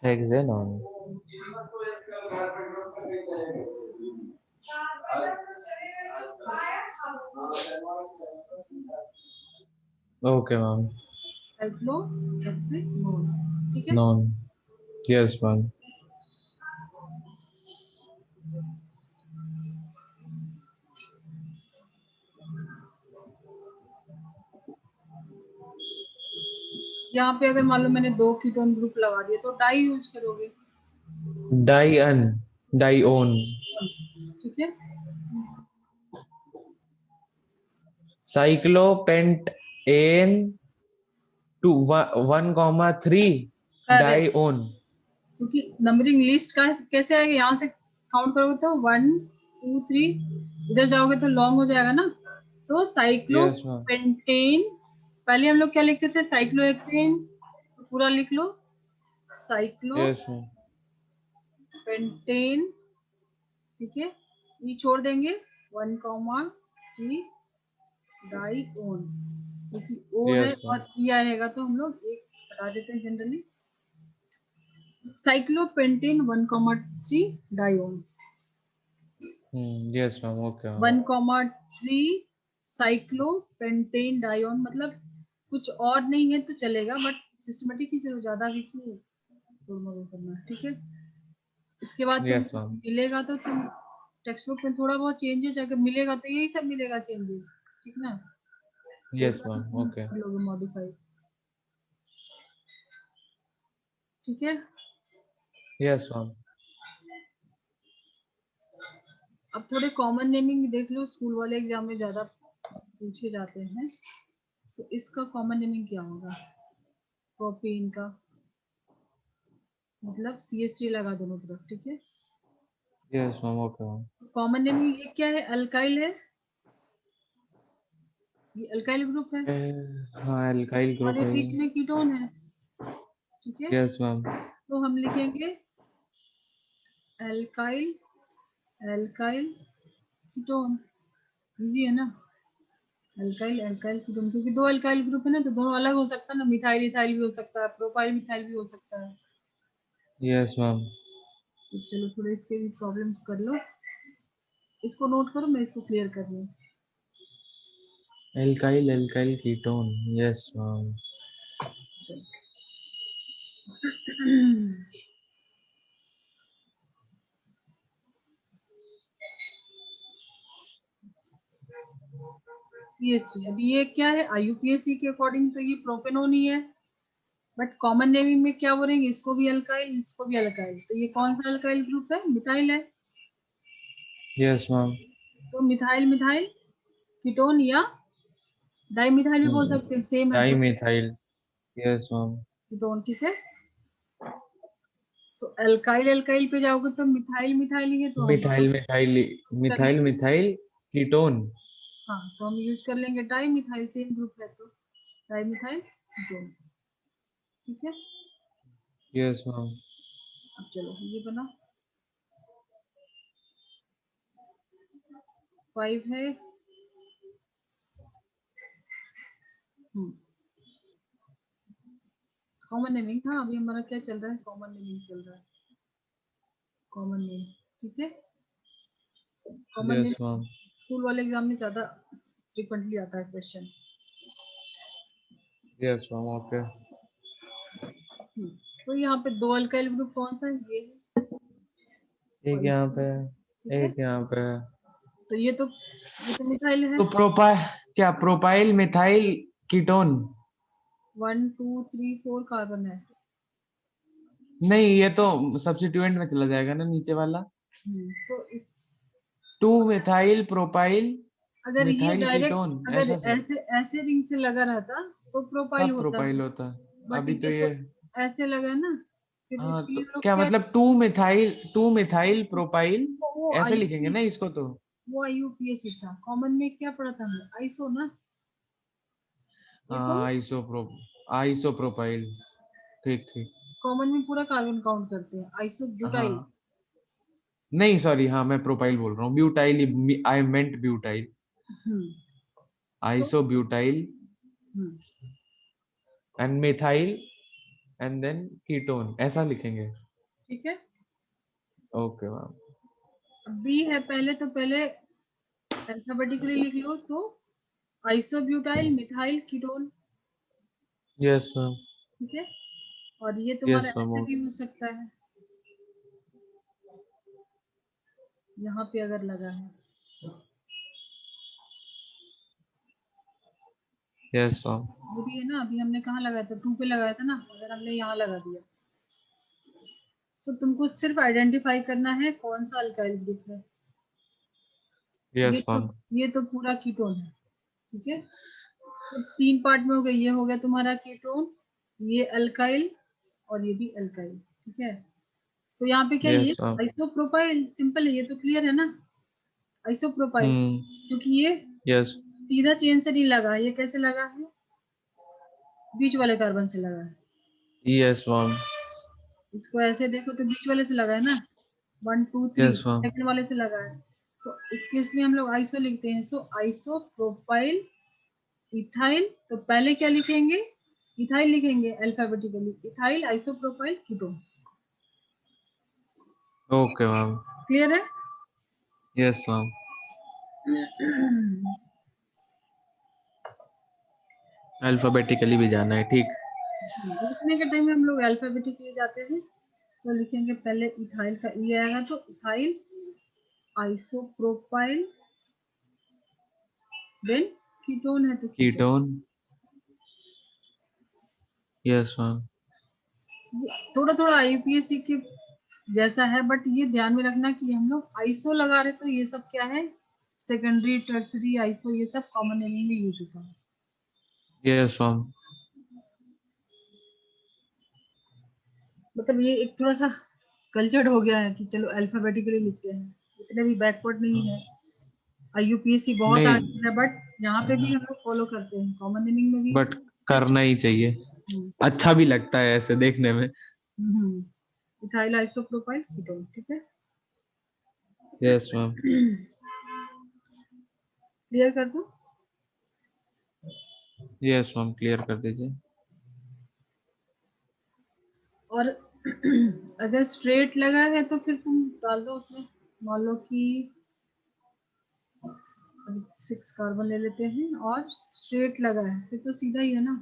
hexanone. Okay ma'am, cyclohexanone, ठीक है। None, yes ma'am. यहाँ पे अगर मान लो मैंने 2 कीटोन ग्रुप लगा दिए, तो डाई यूज करोगे, डाइअन, डाइओन, ठीक है। Cyclopentane 1,3 correct, dione. क्योंकि नंबरिंग लिस्ट का कैसे आएगा, यहाँ से काउंट करोगे तो 1 2 3, इधर जाओगे तो लॉन्ग हो जाएगा ना, तो यस मैम, साइक्लोपेंटेन, पहले हम लोग क्या लिखते थे, साइक्लोहेक्सेन, तो पूरा लिख लो, यस मैम, साइक्लोपेंटेन, ठीक है। ये छोड़ देंगे, 1,3 डाइओन, क्योंकि ओ है यस मैम। और ई आएगा तो हम लोग एक हटा देते हैं generally, cyclopentane 1,3 dione, yes ma'am, okay ma'am. 1,3 cyclopentane dione, मतलब कुछ और नहीं है तो चलेगा, बट सिस्टमेटिक ही चलो, ज्यादा भी क्यों करना है, ठीक है। इसके बाद यस तुमको मैम, मिलेगा तो तुम टेक्स्ट बुक में थोड़ा बहुत चेंजेस अगर मिलेगा तो यही सब मिलेगा चेंजेस, ठीक ना, तो यस उतना तो मैम, तुम ओके, कर लोगे मॉडिफाई, ठीक है। Yes ma'am. अब थोड़े कॉमन नेमिंग देख लो, स्कूल वाले एग्जाम में ज्यादा पूछे जाते हैं। तो इसका कॉमन नेमिंग क्या होगा, प्रोपीन का, मतलब CH3 लगा दोनों तरफ, ठीक है। Yes ma'am, okay ma'am. Common naming ये क्या है, अल्काइल है, ये अल्काइल ग्रुप है, हाँ, एल्काइल और ग्रुप ये है बीच ये। में कीटोन है, ठीक है। यस मैम, तो हम लिखेंगे एल्काइल, एल्काइल कीटोन, इजी है ना, अल्काइल एल्काइल कीटोन, क्योंकि दो अल्काइल ग्रुप है ना, तो दोनों अलग हो सकता है ना, मिथाइल इथाइल भी हो सकता है, प्रोपाइल मिथाइल भी हो सकता है। Yes ma'am. तो चलो थोड़े इसके भी प्रॉब्लम कर लो, इसको नोट करो, मैं इसको क्लियर कर रही हूँ। Alkyl alkyl ketone, yes ma'am. CH3, अभी ये क्या है, IUPAC के अकॉर्डिंग तो ये प्रोपेनोन ही है, बट कॉमन नेमिंग में क्या बोलेंगे, इसको भी अल्काइल, इसको भी अल्काइल, तो ये कौन सा अल्काइल ग्रुप है, मिथाइल है, यस मैम। तो मिथाइल मिथाइल कीटोन या डाइमिथाइल भी बोल सकते हैं, सेम है डाई तो मिथाइल, यस मैम। कीटोन, ठीक है। सो अल्काइल अल्काइल पे जाओगे तो मिथाइल मिथाइल ही है, तो हम मिथाइल मिथाइल, यूज कर मिथाइल लेंगे, मिथाइल कीटोन। हाँ तो हम यूज कर लेंगे डाई मिथाइल, सेम ग्रुप है तो डाई मिथाइल कीटोन, ठीक है। Yes ma'am. अब चलो ये बना 5 है, कॉमन नेमिंग, हाँ अभी हमारा क्या चल रहा है, कॉमन नेमिंग चल रहा है, कॉमन नेम, ठीक है। Common name yes ma'am. School वाले एग्जाम में ज्यादा फ्रिक्वेंटली आता है क्वेश्चन। Yes ma'am, okay. तो यहाँ पे दो अल्काइल ग्रुप कौन सा है, ये है, एक और यहाँ पे ठीक है, है। एक यहाँ पे है। तो ये तो मिथाइल है, तो क्या प्रोपाइल मिथाइल कीटोन? 1 2 3 4 कार्बन है। नहीं, ये तो सब्स्टिट्यूएंट में चला जाएगा ना, नीचे वाला। तो टू मिथाइल प्रोपाइल अगर ये मिथाइल डायरेक्ट, कीटोन, अगर ऐसा से ऐसे ऐसे रिंग से लगा रहता तो प्रोपाइल तब होता, प्रोपाइल होता है। बट अभी तो ये ये, तो ऐसे लगा ना, फिर हाँ इसके तो लिए हम लोग क्या क्या, मतलब टू मिथाइल प्रोपाइल वो ऐसे लिखेंगे ना आईयूपीएसी, इसको तो। वो आईयूपीएसी था, कॉमन में क्या पढ़ा था हमने, आइसो ना, आइसो, हाँ, आइसोप्रोपाइल, ठीक ठीक। कॉमन में पूरा कार्बन काउंट करते हैं, आइसो ब्यूटाइल। हाँ, नहीं सॉरी, हाँ मैं प्रोपाइल बोल रहा हूँ, ब्यूटाइल, आई मेंट ब्यूटाइल। हम्म तो isobutyl hmm and methyl and then ketone, ऐसा लिखेंगे। ठीक है। Okay ma'am. बी है पहले, तो पहले अल्फाबेटिकली लिख लो, तो isobutyl methyl ketone, yes ma'am. ठीक है। और ये तुम्हारा यस मैम, ऐसे भी ओके। हो सकता है, यहाँ पे अगर लगा है, यस मैम। ये भी है ना, अभी हमने कहाँ लगाया था, 2 पे लगाया था ना, अगर हमने यहाँ लगा दिया, तो तुमको सिर्फ आइडेंटिफाई करना है कौन सा अल्काइल ग्रुप है। ये यस तो मैम। ये तो पूरा कीटोन है, ठीक है। तो 3 पार्ट में हो गया, ये हो गया तुम्हारा कीटोन, ये अल्काइल, और ये भी अल्काइल, ठीक है। तो यहाँ पे क्या, ये यस मैम। आइसोप्रोपाइल, सिंपल है, ये तो क्लियर है ना, आइसोप्रोपाइल, हम्म। क्योंकि ये यस। सीधा चेन से नहीं लगा, ये कैसे लगा है, बीच वाले कार्बन से लगा है, यस मैम। इसको ऐसे देखो तो बीच वाले से लगा है ना, 1 2 3 यस मैम। सेकंड वाले से लगा है। तो इस केस में हम लोग आइसो लिखते हैं, सो आइसो प्रोपाइल इथाइल, तो पहले क्या लिखेंगे, इथाइल लिखेंगे alphabetically, ethyl isopropyl ketone, okay ma'am. Clear है। Yes ma'am. अल्फाबेटिकली भी जाना है, ठीक। लिखने के टाइम में हम लोग अल्फाबेटिकली जाते हैं। सो लिखेंगे पहले इथाइल का ई आएगा तो इथाइल आइसोप्रोपाइल, देन कीटोन है तो कीटोन। Ketone, yes ma'am. थोड़ा थोड़ा आईयूपीएसी के जैसा है, बट ये ध्यान में रखना कि हम लोग आइसो लगा रहे तो ये सब क्या है, सेकेंडरी टर्सरी आइसो, ये सब कॉमन नेमिंग में यूज होता है। Yes ma'am. मतलब ये एक थोड़ा सा कल्चर्ड हो गया है कि चलो अल्फाबेटिकली लिखते हैं, इतने भी बैकवर्ड नहीं है। आईयूपीएससी बहुत नहीं, आगे है, बट यहाँ पे भी हम लोग फॉलो करते हैं कॉमन नेमिंग में भी। बट करना ही चाहिए, अच्छा भी लगता है ऐसे देखने में। इथाइल आइसोप्रोपाइल कीटोन, ठीक है। Yes ma'am. क्लियर कर दो। यस मैम, क्लियर कर दीजिए। और अगर स्ट्रेट लगा है तो फिर तुम डाल दो उसमें, मान लो कि 6 कार्बन ले लेते हैं और स्ट्रेट लगा है फिर तो सीधा ही है ना,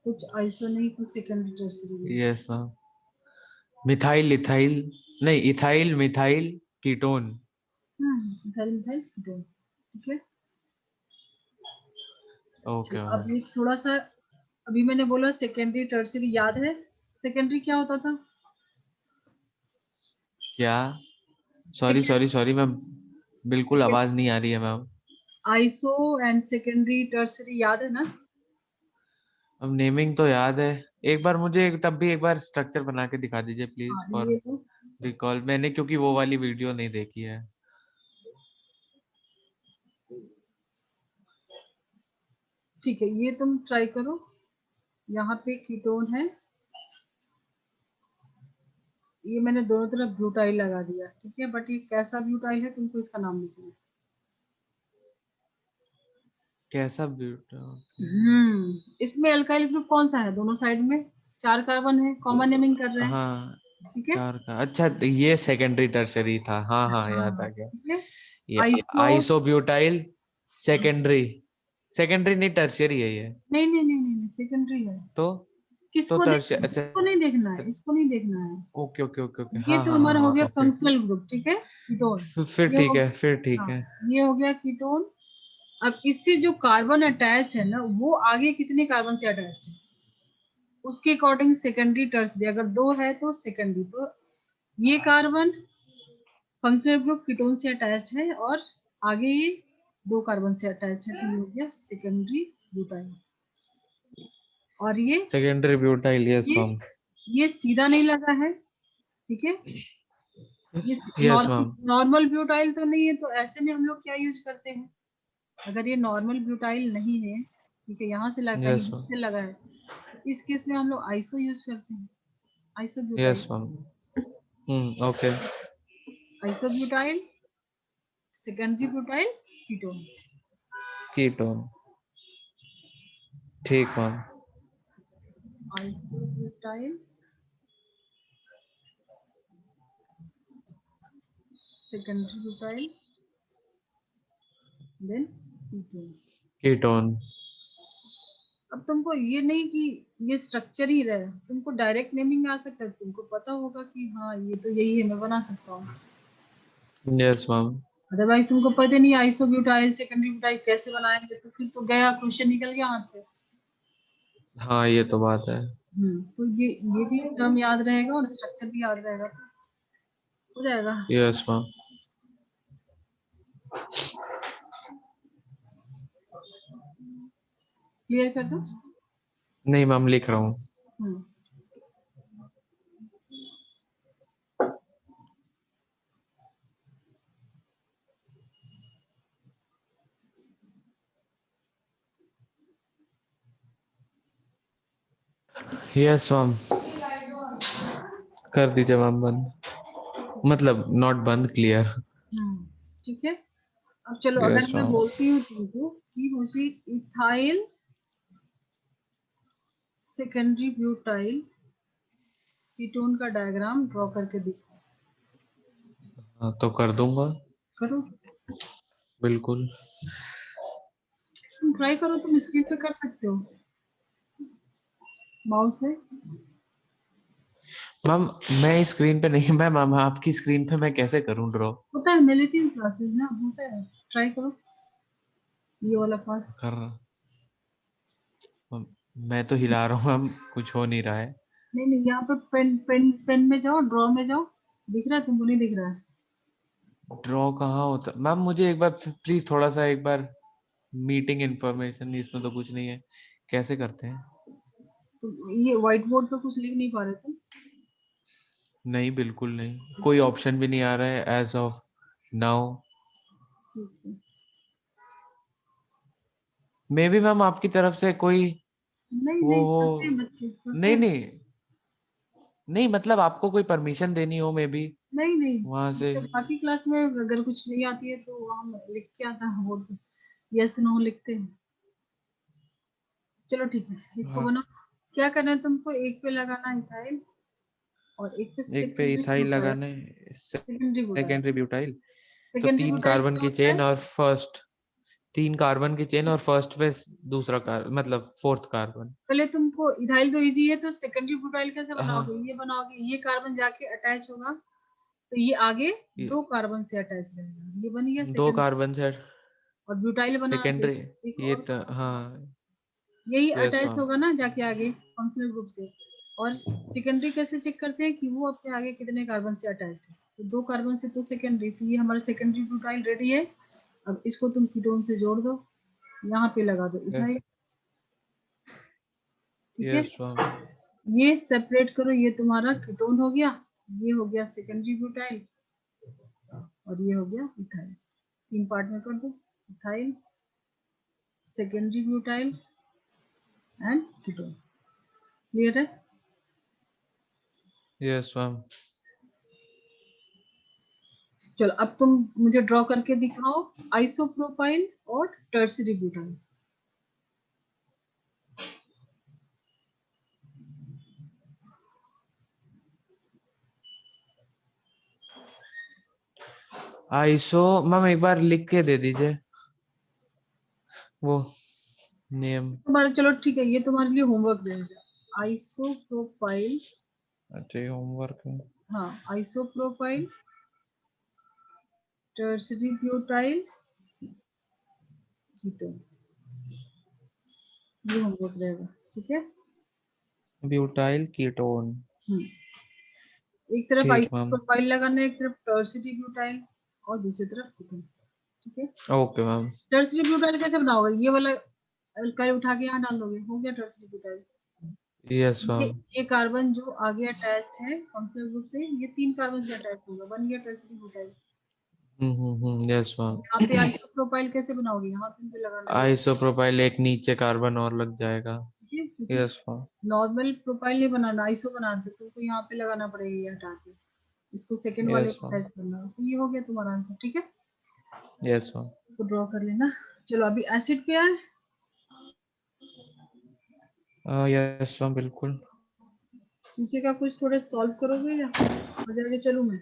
कुछ आइसो नहीं, कुछ सेकेंडरी टर्सरी नहीं। Yes ma'am. मिथाइल इथाइल, नहीं ethyl methyl ketone. Ethyl methyl ketone, ठीक है। ओके चलो मैम। अब ये थोड़ा सा, अभी मैंने बोला सेकेंडरी टर्सरी, याद है सेकेंडरी क्या होता था? क्या? सॉरी सॉरी सॉरी मैम, बिल्कुल आवाज नहीं आ रही है ma'am. Iso and secondary tertiary याद है ना? अब नेमिंग तो याद है, एक बार मुझे तब भी एक बार स्ट्रक्चर बना के दिखा दीजिए हाँ प्लीज फॉर ये तो रिकॉल, मैंने क्योंकि वो वाली वीडियो नहीं देखी है। ठीक है, ये तुम ट्राई करो। यहाँ पे कीटोन है, ये मैंने दोनों तरफ ब्यूटाइल लगा दिया, ठीक है, बट ये कैसा ब्यूटाइल है तुमको इसका नाम लिखना है। कैसा ब्यूटा? इसमें अल्काइल ग्रुप कौन सा है? दोनों साइड में 4 कार्बन है, कॉमन नेमिंग कर रहे हैं, हाँ, ठीक है। 4 का, अच्छा तो ये सेकेंडरी टर्सरी था, हाँ हाँ याद आ हाँ गया। इसमें ये आइसो, आइसोब्यूटाइल सेकेंडरी, सेकेंडरी नहीं टर्शियरी है ये। नहीं नहीं नहीं नहीं, सेकेंडरी है। तो किसको टर्शियरी, देखना, अच्छा। इसको नहीं देखना है, इसको नहीं देखना है। ओके ओके ओके ओके, ये हाँ तो हाँ हाँ हमारा हो हाँ गया हाँ, फंक्शनल ग्रुप, ठीक है, कीटोन। फिर ये ठीक हो, है, फिर ठीक हाँ है। ये हो गया कीटोन। अब इससे जो कार्बन अटैच्ड है ना, वो आगे कितने कार्बन से अटैच्ड है उसके अकॉर्डिंग सेकेंडरी टर्सरी, अगर 2 है तो सेकेंडरी, तो ये कार्बन फंक्शनल ग्रुप कीटोन से अटैच्ड है और आगे ये 2 कार्बन से अटैच्ड है, तो ये हो गया सेकेंडरी ब्यूटाइल। और सेकेंडरी ब्यूटाइल, यस ये मैम। ये सीधा नहीं लगा है, ठीक है। ये yes normal ma'am. Normal butyl तो नहीं है, तो ऐसे में हम लोग क्या यूज करते हैं? अगर ये नॉर्मल ब्यूटाइल नहीं है, ठीक है, यहाँ से लगा, यस यहाँ मैम। से लगा है, तो इस केस में हम लोग आइसो यूज करते हैं, iso yes butyl. Ma'am. Okay. Iso butyl, secondary butyl, ketone. Ketone, ठीक ma'am. Iso butyl, secondary butyl, then ketone. Ketone. अब तुमको ये नहीं कि ये स्ट्रक्चर ही रहे, तुमको डायरेक्ट नेमिंग आ सकता है, तुमको पता होगा कि हाँ ये तो यही है, मैं बना सकता हूँ। Yes ma'am. अदरवाइज तुमको पता नहीं आइसो ब्यूटाइल सेकेंडरी ब्यूटाइल कैसे बनाएंगे, तो फिर तो गया, क्वेश्चन निकल गया हाथ से। हाँ ये तो बात है। तो ये भी टर्म याद रहेगा और स्ट्रक्चर भी याद रहेगा, तो हो जाएगा। Yes ma'am. क्लियर कर दो। नहीं मैम, लिख रहा हूँ। हम्म यस मैम, कर दीजिए मैम बंद, मतलब नॉट बंद, क्लियर। ठीक है। अब चलो अगर यस मैं मैम। बोलती हूँ तुमको कि मुझे इथाइल सेकेंडरी ब्यूटाइल कीटोन का डायग्राम ड्रॉ करके दिखाओ। हाँ तो कर दूंगा, करो। बिल्कुल। ट्राई करो, तुम स्क्रीन पे कर सकते हो माउस से। मैम मैं स्क्रीन पे नहीं, मैम आपकी स्क्रीन पे मैं कैसे करूं ड्रॉ? होता है, मैं लेती हूँ क्लासेस ना, होता है, ट्राई करो ये वाला पार्ट। कर रहा मैम, मैं तो हिला रहा हूँ मैम, कुछ हो नहीं रहा है। नहीं नहीं, यहाँ पे पेन पेन पेन में जाओ, ड्रॉ में जाओ, दिख रहा है तुमको? नहीं दिख रहा है? ड्रॉ कहाँ होता मैम? मुझे एक बार प्लीज थोड़ा सा एक बार मीटिंग इन्फॉर्मेशन, इसमें तो कुछ नहीं है, कैसे करते हैं? तो ये व्हाइट बोर्ड पे कुछ लिख नहीं पा रहे तुम? नहीं बिल्कुल नहीं, कोई ऑप्शन भी नहीं आ रहा है एज ऑफ नाउ। ठीक है। मे बी मैम आपकी तरफ से कोई नहीं वो नहीं, करते हैं बच्चे, करते नहीं हैं। नहीं नहीं, मतलब आपको कोई परमिशन देनी हो मे बी नहीं नहीं, वहां से। जब बाकी क्लास में अगर कुछ नहीं आती है तो हम लिख के आता है बोर्ड पे, यस नो लिखते हैं। चलो ठीक है, इसको हाँ, बनाओ। क्या करना है तुमको? एक पे लगाना है इथाइल और एक पे एक पे सेकेंडरी इथाइल ब्यूटाइल। लगाना है, सेकेंडरी ब्यूटाइल, सेकेंडरी ब्यूटाइल। तो सेकेंडरी तीन ब्यूटाइल कार्बन क्या की होता है? चेन और फर्स्ट, तीन कार्बन की चेन और फर्स्ट पे दूसरा कार्बन, मतलब फोर्थ कार्बन। पहले तुमको इथाइल तो इजी है, तो सेकेंडरी ब्यूटाइल कैसे बनाओगे? हाँ, ये बनाओगे, ये कार्बन जाके अटैच होगा, तो ये आगे ये दो कार्बन से अटैच रहेगा, ये बन गया दो सेकेंड। कार्बन से और ब्यूटाइल बना तो सेकेंडरी, एक ये और तो कार्बन, हाँ। यही यस अटैच मैम। होगा ना जाके आगे फंक्शनल ग्रुप से। और सेकेंडरी कैसे चेक करते हैं कि वो अपने आगे कितने कार्बन से अटैच है? तो दो कार्बन से तो सेकेंडरी, तो ये हमारा सेकेंडरी ब्यूटाइल रेडी है। अब इसको तुम कीटोन से जोड़ दो, यहाँ पे लगा दो इथाइल। ठीक है, यस मैम। ये सेपरेट करो, ये तुम्हारा कीटोन हो गया, ये हो गया सेकेंडरी ब्यूटाइल, और ये हो गया इथाइल। तीन पार्ट में कर दो, ethyl, secondary butyl and ketone. Clear है? Yes ma'am. चलो अब तुम मुझे ड्रॉ करके दिखाओ आइसोप्रोपाइल और टर्सरी ब्यूटाइल। आइसो मैम एक बार लिख के दे दीजिए वो नेम। तुम्हारा, चलो ठीक है, ये तुम्हारे लिए होमवर्क रहेगा। आइसोप्रोपाइल, अच्छा, ये होमवर्क है। हाँ, आइसोप्रोपाइल, टर्सरी ब्यूटाइल, कीटोन, ये होमवर्क रहेगा। ठीक है। Butyl ketone. एक तरफ ठीक मैम। आइसोप्रोपाइल लगाना है, एक तरफ टर्सरी ब्यूटाइल, और दूसरी तरफ कीटोन। ठीक है। Okay ma'am. टर्सरी ब्यूटाइल कैसे बनाओगे? ये वाला अल्काइल उठा के यहाँ डाल दोगे, हो गया टर्सरी ब्यूटाइल। यस ये मैम। ये कार्बन जो आगे अटैच्ड है फंक्शनल ग्रुप से, ये तीन कार्बन से अटैच होगा, बन गया टर्सरी ब्यूटाइल। Yes ma'am. यहाँ पे आइसोप्रोपाइल कैसे बनाओगे? यहाँ तुमको लगाना है, आइसोप्रोपाइल एक नीचे कार्बन और लग जाएगा। ठीक है, क्योंकि यस मैम। नॉर्मल प्रोपाइल नहीं बनाना, आइसो बनाना, तो तुमको यहाँ पे लगाना पड़ेगा, ये हटा के इसको सेकंड वाले यस को मैम। अटैच करना है। तो ये हो गया तुम्हारा आंसर। ठीक है, यस मैम। इसको ड्रॉ कर लेना। चलो अभी एसिड पे आए। यस मैम बिल्कुल। नीचे का कुछ थोड़े सॉल्व करोगे या आगे आगे चलूं मैं?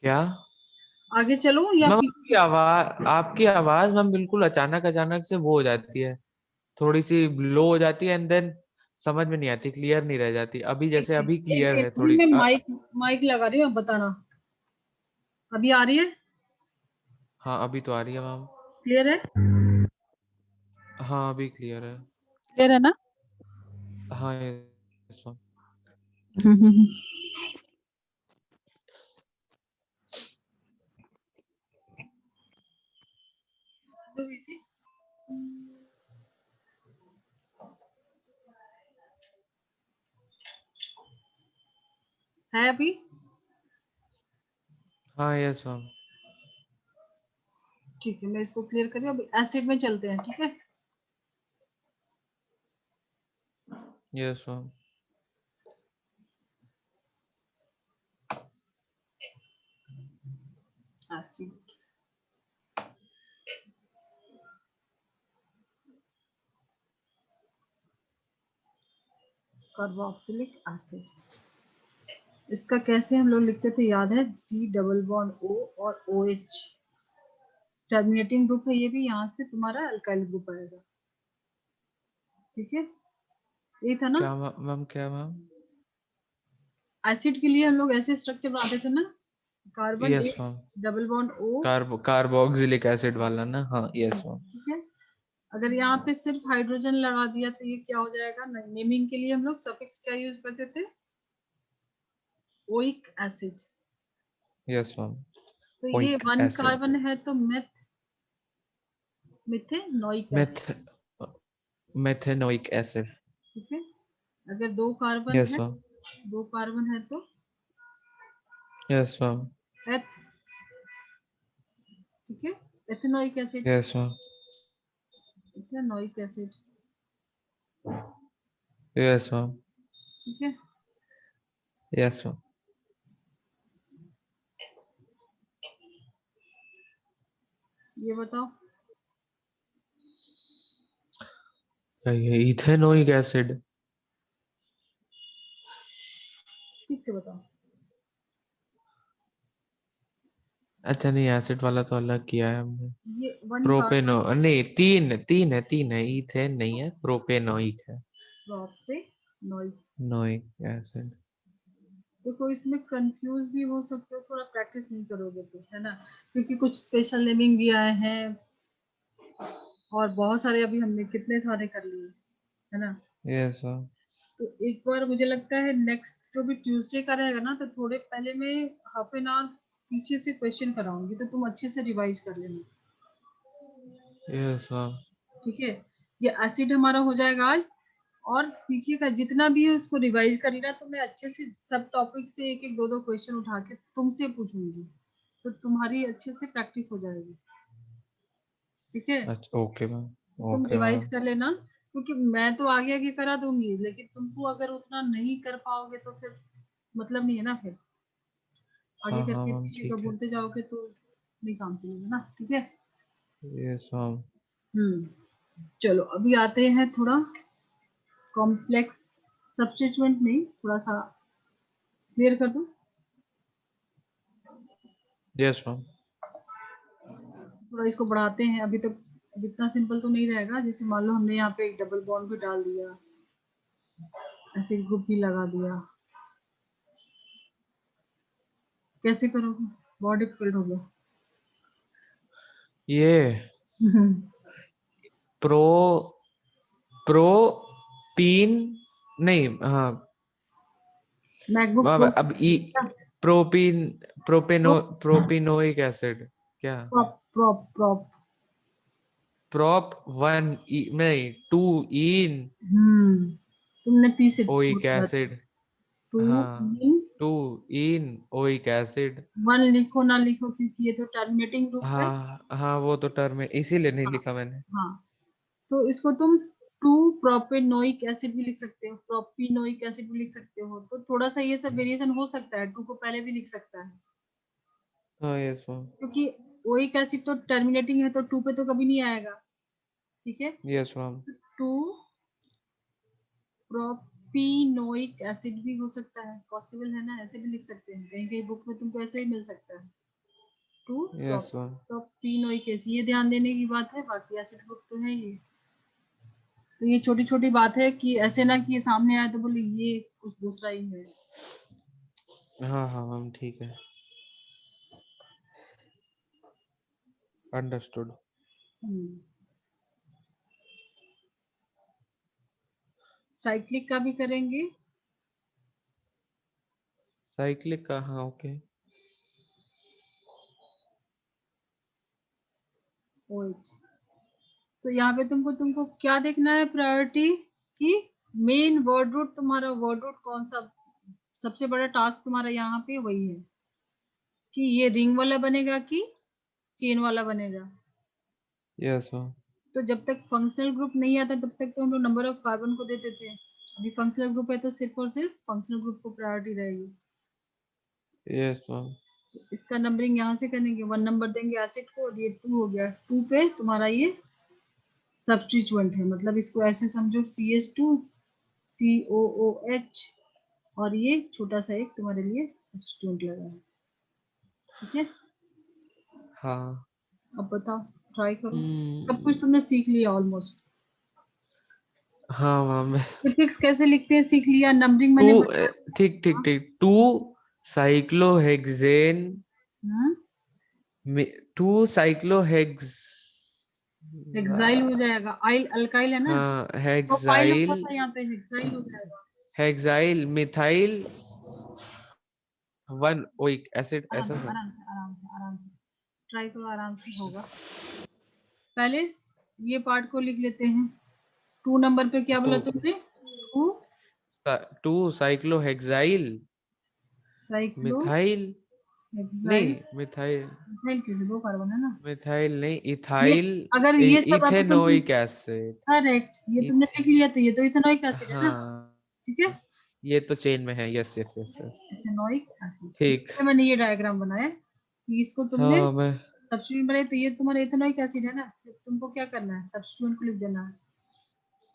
क्या आगे चलूं या मैम? फिर? आपकी आवाज मैम बिल्कुल अचानक अचानक से वो हो जाती है, थोड़ी सी लो हो जाती है एंड देन समझ में नहीं आती, क्लियर नहीं रह जाती। अभी एक जैसे सेकंड, अभी एक क्लियर है सेकंड, अभी थोड़ी मैं माइक माइक लगा रही हूँ, अब बताना। अभी आ रही है? हाँ अभी तो आ रही है मैम। क्लियर है? हाँ अभी क्लियर है। क्लियर है ना? हाँ यस मैम। है अभी? हाँ यस मैम। ठीक है, मैं इसको क्लियर करी, अब एसिड में चलते हैं। ठीक है, yes ma'am. Acid, carboxylic acid. इसका कैसे हम लोग लिखते थे, याद है? C डबल बॉन्ड O और OH। टर्मिनेटिंग ग्रुप है ये भी, यहाँ से तुम्हारा अल्काइल ग्रुप आएगा। ठीक है, ये था ना। क्या मैम? क्या मैम? एसिड के लिए हम लोग ऐसे स्ट्रक्चर बनाते थे ना, कार्बन यस एक, ma'am. Double bond O। Carboxylic acid वाला ना? हाँ यस मैम। ठीक है, अगर यहाँ पे सिर्फ हाइड्रोजन लगा दिया तो ये क्या हो जाएगा? नेमिंग के लिए हम लोग सफिक्स क्या यूज करते थे? Oic acid. Yes ma'am. तो ये ओइक 1 एसिड। कार्बन है तो methanoic meth acid. Methanoic acid. ठीक है, अगर 2 कार्बन यस है, मैम। 2 कार्बन है तो यस मैम। एथ। ठीक है, ethanoic acid. Yes ma'am. Ethanoic acid. Yes ma'am. ठीक है, यस मैम। ये बताओ। क्या ये इथेनोइक एसिड? ठीक से बताओ। अच्छा नहीं, एसिड वाला तो अलग किया है हमने। ये 1 प्रोपेनो कार्बन नहीं, तीन है, इथेन नहीं है, प्रोपेनोइक है। प्रोपेनोइक। नोइक एसिड। देखो इसमें कंफ्यूज भी हो सकते हो, थोड़ा प्रैक्टिस नहीं करोगे तो, है ना, क्योंकि कुछ स्पेशल नेमिंग भी आए हैं और बहुत सारे अभी हमने कितने सारे कर लिए, है ना। Yes ma'am. तो एक बार मुझे लगता है नेक्स्ट जो भी ट्यूसडे का रहेगा ना, तो थोड़े पहले मैं हाफ एन आवर पीछे से क्वेश्चन कराऊंगी, तो तुम अच्छे से रिवाइज कर लेना। Yes ma'am. ठीक है, ये एसिड हमारा हो जाएगा आज, और पीछे का जितना भी है उसको रिवाइज कर लेना। तो मैं अच्छे से सब टॉपिक से एक एक दो दो क्वेश्चन उठा के तुमसे पूछूंगी, तो तुम्हारी अच्छे से प्रैक्टिस हो जाएगी। ठीक है, अच्छा ओके मैम। तो तुम ओके रिवाइज मैम। कर लेना, क्योंकि मैं तो आगे आगे करा दूंगी, लेकिन तुमको अगर उतना नहीं कर पाओगे तो फिर मतलब नहीं है ना, फिर आगे हाँ हाँ करके मैम पीछे का ठीक है। बोलते जाओगे तो नहीं काम चलेगा ना। ठीक है, यस मैम। चलो अभी आते हैं थोड़ा कॉम्प्लेक्स सब्स्टिट्यूएंट में, थोड़ा सा क्लियर कर दूं। Yes ma'am. थोड़ा इसको बढ़ाते हैं, अभी तक अब इतना सिंपल तो नहीं रहेगा। जैसे मान लो हमने यहाँ पे एक डबल बॉन्ड भी डाल दिया, एसिड ग्रुप भी लगा दिया, कैसे करोगे? बहुत डिफिकल्ट हो गया। ये प्रो प्रोपीन नहीं, हाँ। मैकबुक अब प्रो अब ई प्रोपीन प्रोपिनोइक एसिड क्या? Prop prop prop. Prop one नहीं, टू इन तुमने पी से ओइक बोला था। एसिड। टू हाँ, yne two yne oic acid. One लिखो ना लिखो, क्योंकि ये तो टर्मिनेटिंग ग्रुप है। हाँ हाँ, वो तो टर्म है, इसीलिए नहीं हाँ लिखा मैंने। हाँ, तो इसको तुम टू प्रोपेनोइक एसिड भी लिख सकते हो, प्रोपिनोइक एसिड भी लिख सकते हो। तो थोड़ा सा ये सब वेरिएशन हो सकता है, टू को पहले भी लिख सकता है, हाँ यस मैम। क्योंकि ओइक एसिड तो टर्मिनेटिंग है तो टू पे तो कभी नहीं आएगा। ठीक है, yes ma'am. Two propanoic acid भी हो सकता है, पॉसिबल है ना, ऐसे भी लिख सकते हैं, कहीं कहीं बुक में तुमको ऐसे ही मिल सकता है। Two yes ma'am. Propanoic acid, ये ध्यान देने की बात है, बाकी एसिड ग्रुप तो है ये। तो ये छोटी छोटी बात है कि ऐसे ना कि ये सामने आए तो बोले ये कुछ दूसरा ही है। हाँ हाँ मैम ठीक है। अंडरस्टूड। साइक्लिक का भी करेंगे। साइक्लिक का, हाँ ओके। ओएच, तो यहाँ पे तुमको तुमको क्या देखना है प्रायोरिटी की? मेन वर्ड रूट, तुम्हारा वर्ड रूट कौन सा सबसे बड़ा टास्क तुम्हारा यहाँ पे वही है, कि ये रिंग वाला बनेगा कि चेन वाला बनेगा। Yes ma'am. तो जब तक फंक्शनल ग्रुप नहीं आता तब तक तो हम लोग नंबर ऑफ कार्बन को देते थे, अभी फंक्शनल ग्रुप है तो सिर्फ और सिर्फ फंक्शनल ग्रुप को प्रायोरिटी रहेगी। Yes ma'am. तो इसका नंबरिंग यहाँ से करेंगे, 1 नंबर देंगे एसिड को, और ये 2 हो गया, 2 पे तुम्हारा ये सब्स्टिट्यूएंट है, मतलब इसको ऐसे समझो CH2 COOH, और ये छोटा सा एक तुम्हारे लिए सब्स्टिट्यूएंट लगा है। ठीक है, हाँ अब बताओ, ट्राई करो। सब कुछ तुमने सीख लिया ऑलमोस्ट। हाँ मैम। प्रीफिक्स कैसे लिखते हैं सीख लिया, नंबरिंग मैंने टू, बताया। ठीक ठीक हाँ, ठीक, 2 साइक्लोहेक्सेन, हाँ, 2 साइक्लोहेक्स, हेक्साइल हो जाएगा, आइल अल्काइल है ना, हाँ प्रोपाइल हेक्साइल, होता था यहाँ पे, हेक्साइल हो जाएगा। हेक्साइल मिथाइल 1 ओइक एसिड, आराम ऐसा से था। आराम से आराम से आराम से ट्राई करो, आराम से होगा। पहले ये पार्ट को लिख लेते हैं। 2 नंबर पे क्या बोला तो तुमने? 2 2 साइक्लोहेक्साइल साइक्लो मिथाइल, हेक्साइल। नहीं मिथाइल, मिथाइल के 2 कार्बन है ना। मिथाइल नहीं, ये इथाइल, अगर ये सब अभी तुमने, इथेनोइक एसिड। करेक्ट, ये तुमने लिख लिया तो ये तो इथेनोइक एसिड है ना। हाँ, ठीक है, ये तो चेन में है, yes yes yes sir. Ethanoic acid, ठीक। इसलिए मैंने ये डायग्राम बनाया कि इसको तुमने हाँ मैं, सब्स्टिट्यूट बनाए, तो ये तुम्हारा इथेनोइक एसिड है ना, सिर्फ तुमको क्या करना है, सब्स्टिट्यूट को लिख देना है।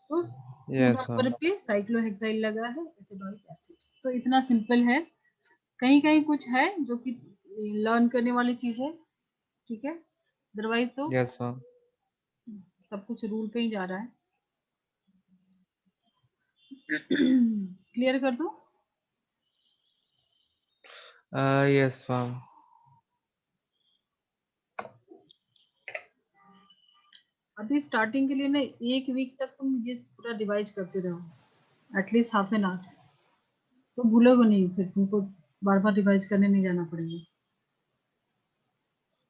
तो 2 यस नंबर मैम, पे साइक्लोहेक्साइल लगा है, इथेनोइक एसिड। तो इतना सिंपल है। कहीं कहीं कुछ है जो कि लर्न करने वाली चीज है, ठीक है, अदरवाइज तो यस मैम। सब कुछ रूल पे ही जा रहा है। क्लियर कर दो। Yes ma'am. अभी स्टार्टिंग के लिए ना 1 वीक तक तुम ये पूरा रिवाइज करते रहो, एटलीस्ट हाफ एन आवर, तो भूलोगे नहीं, फिर तुमको बार बार रिवाइज करने नहीं जाना पड़ेगा।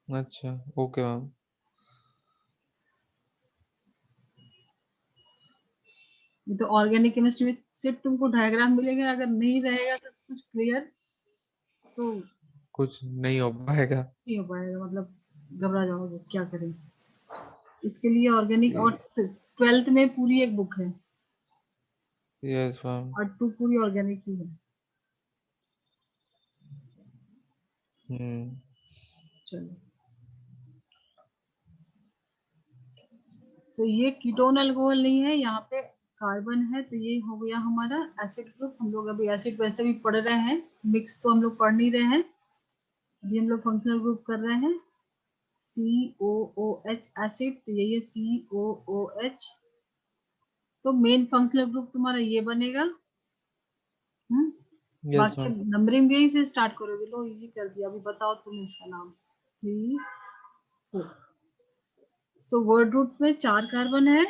अच्छा, ओके मैम। ये तो ऑर्गेनिक केमिस्ट्री में सिर्फ तुमको डायग्राम मिलेगा, अगर नहीं रहेगा तो कुछ क्लियर, तो कुछ नहीं हो पाएगा। नहीं हो पाएगा, मतलब घबरा जाओगे क्या करें। इसके लिए ऑर्गेनिक, और 12th में पूरी एक बुक है, यस मैम। और 2 पूरी ऑर्गेनिक ही है। हम्म। चलो, तो ये कीटोन अल्कोहल नहीं है, यहाँ पे कार्बन है, तो ये हो गया हमारा एसिड ग्रुप। हम लोग अभी एसिड वैसे भी पढ़ रहे हैं, मिक्स तो हम लोग पढ़ नहीं रहे हैं, अभी हम लोग फंक्शनल ग्रुप कर रहे हैं। COOH एसिड, तो यही है COOH। तो मेन फंक्शनल ग्रुप तुम्हारा ये बनेगा। हम्म, यस बाकी मैम। नंबरिंग यही से स्टार्ट करोगे, लो इजी कर दिया। अभी बताओ तुम इसका नाम। 3 4। सो वर्ड रूट में 4 कार्बन है,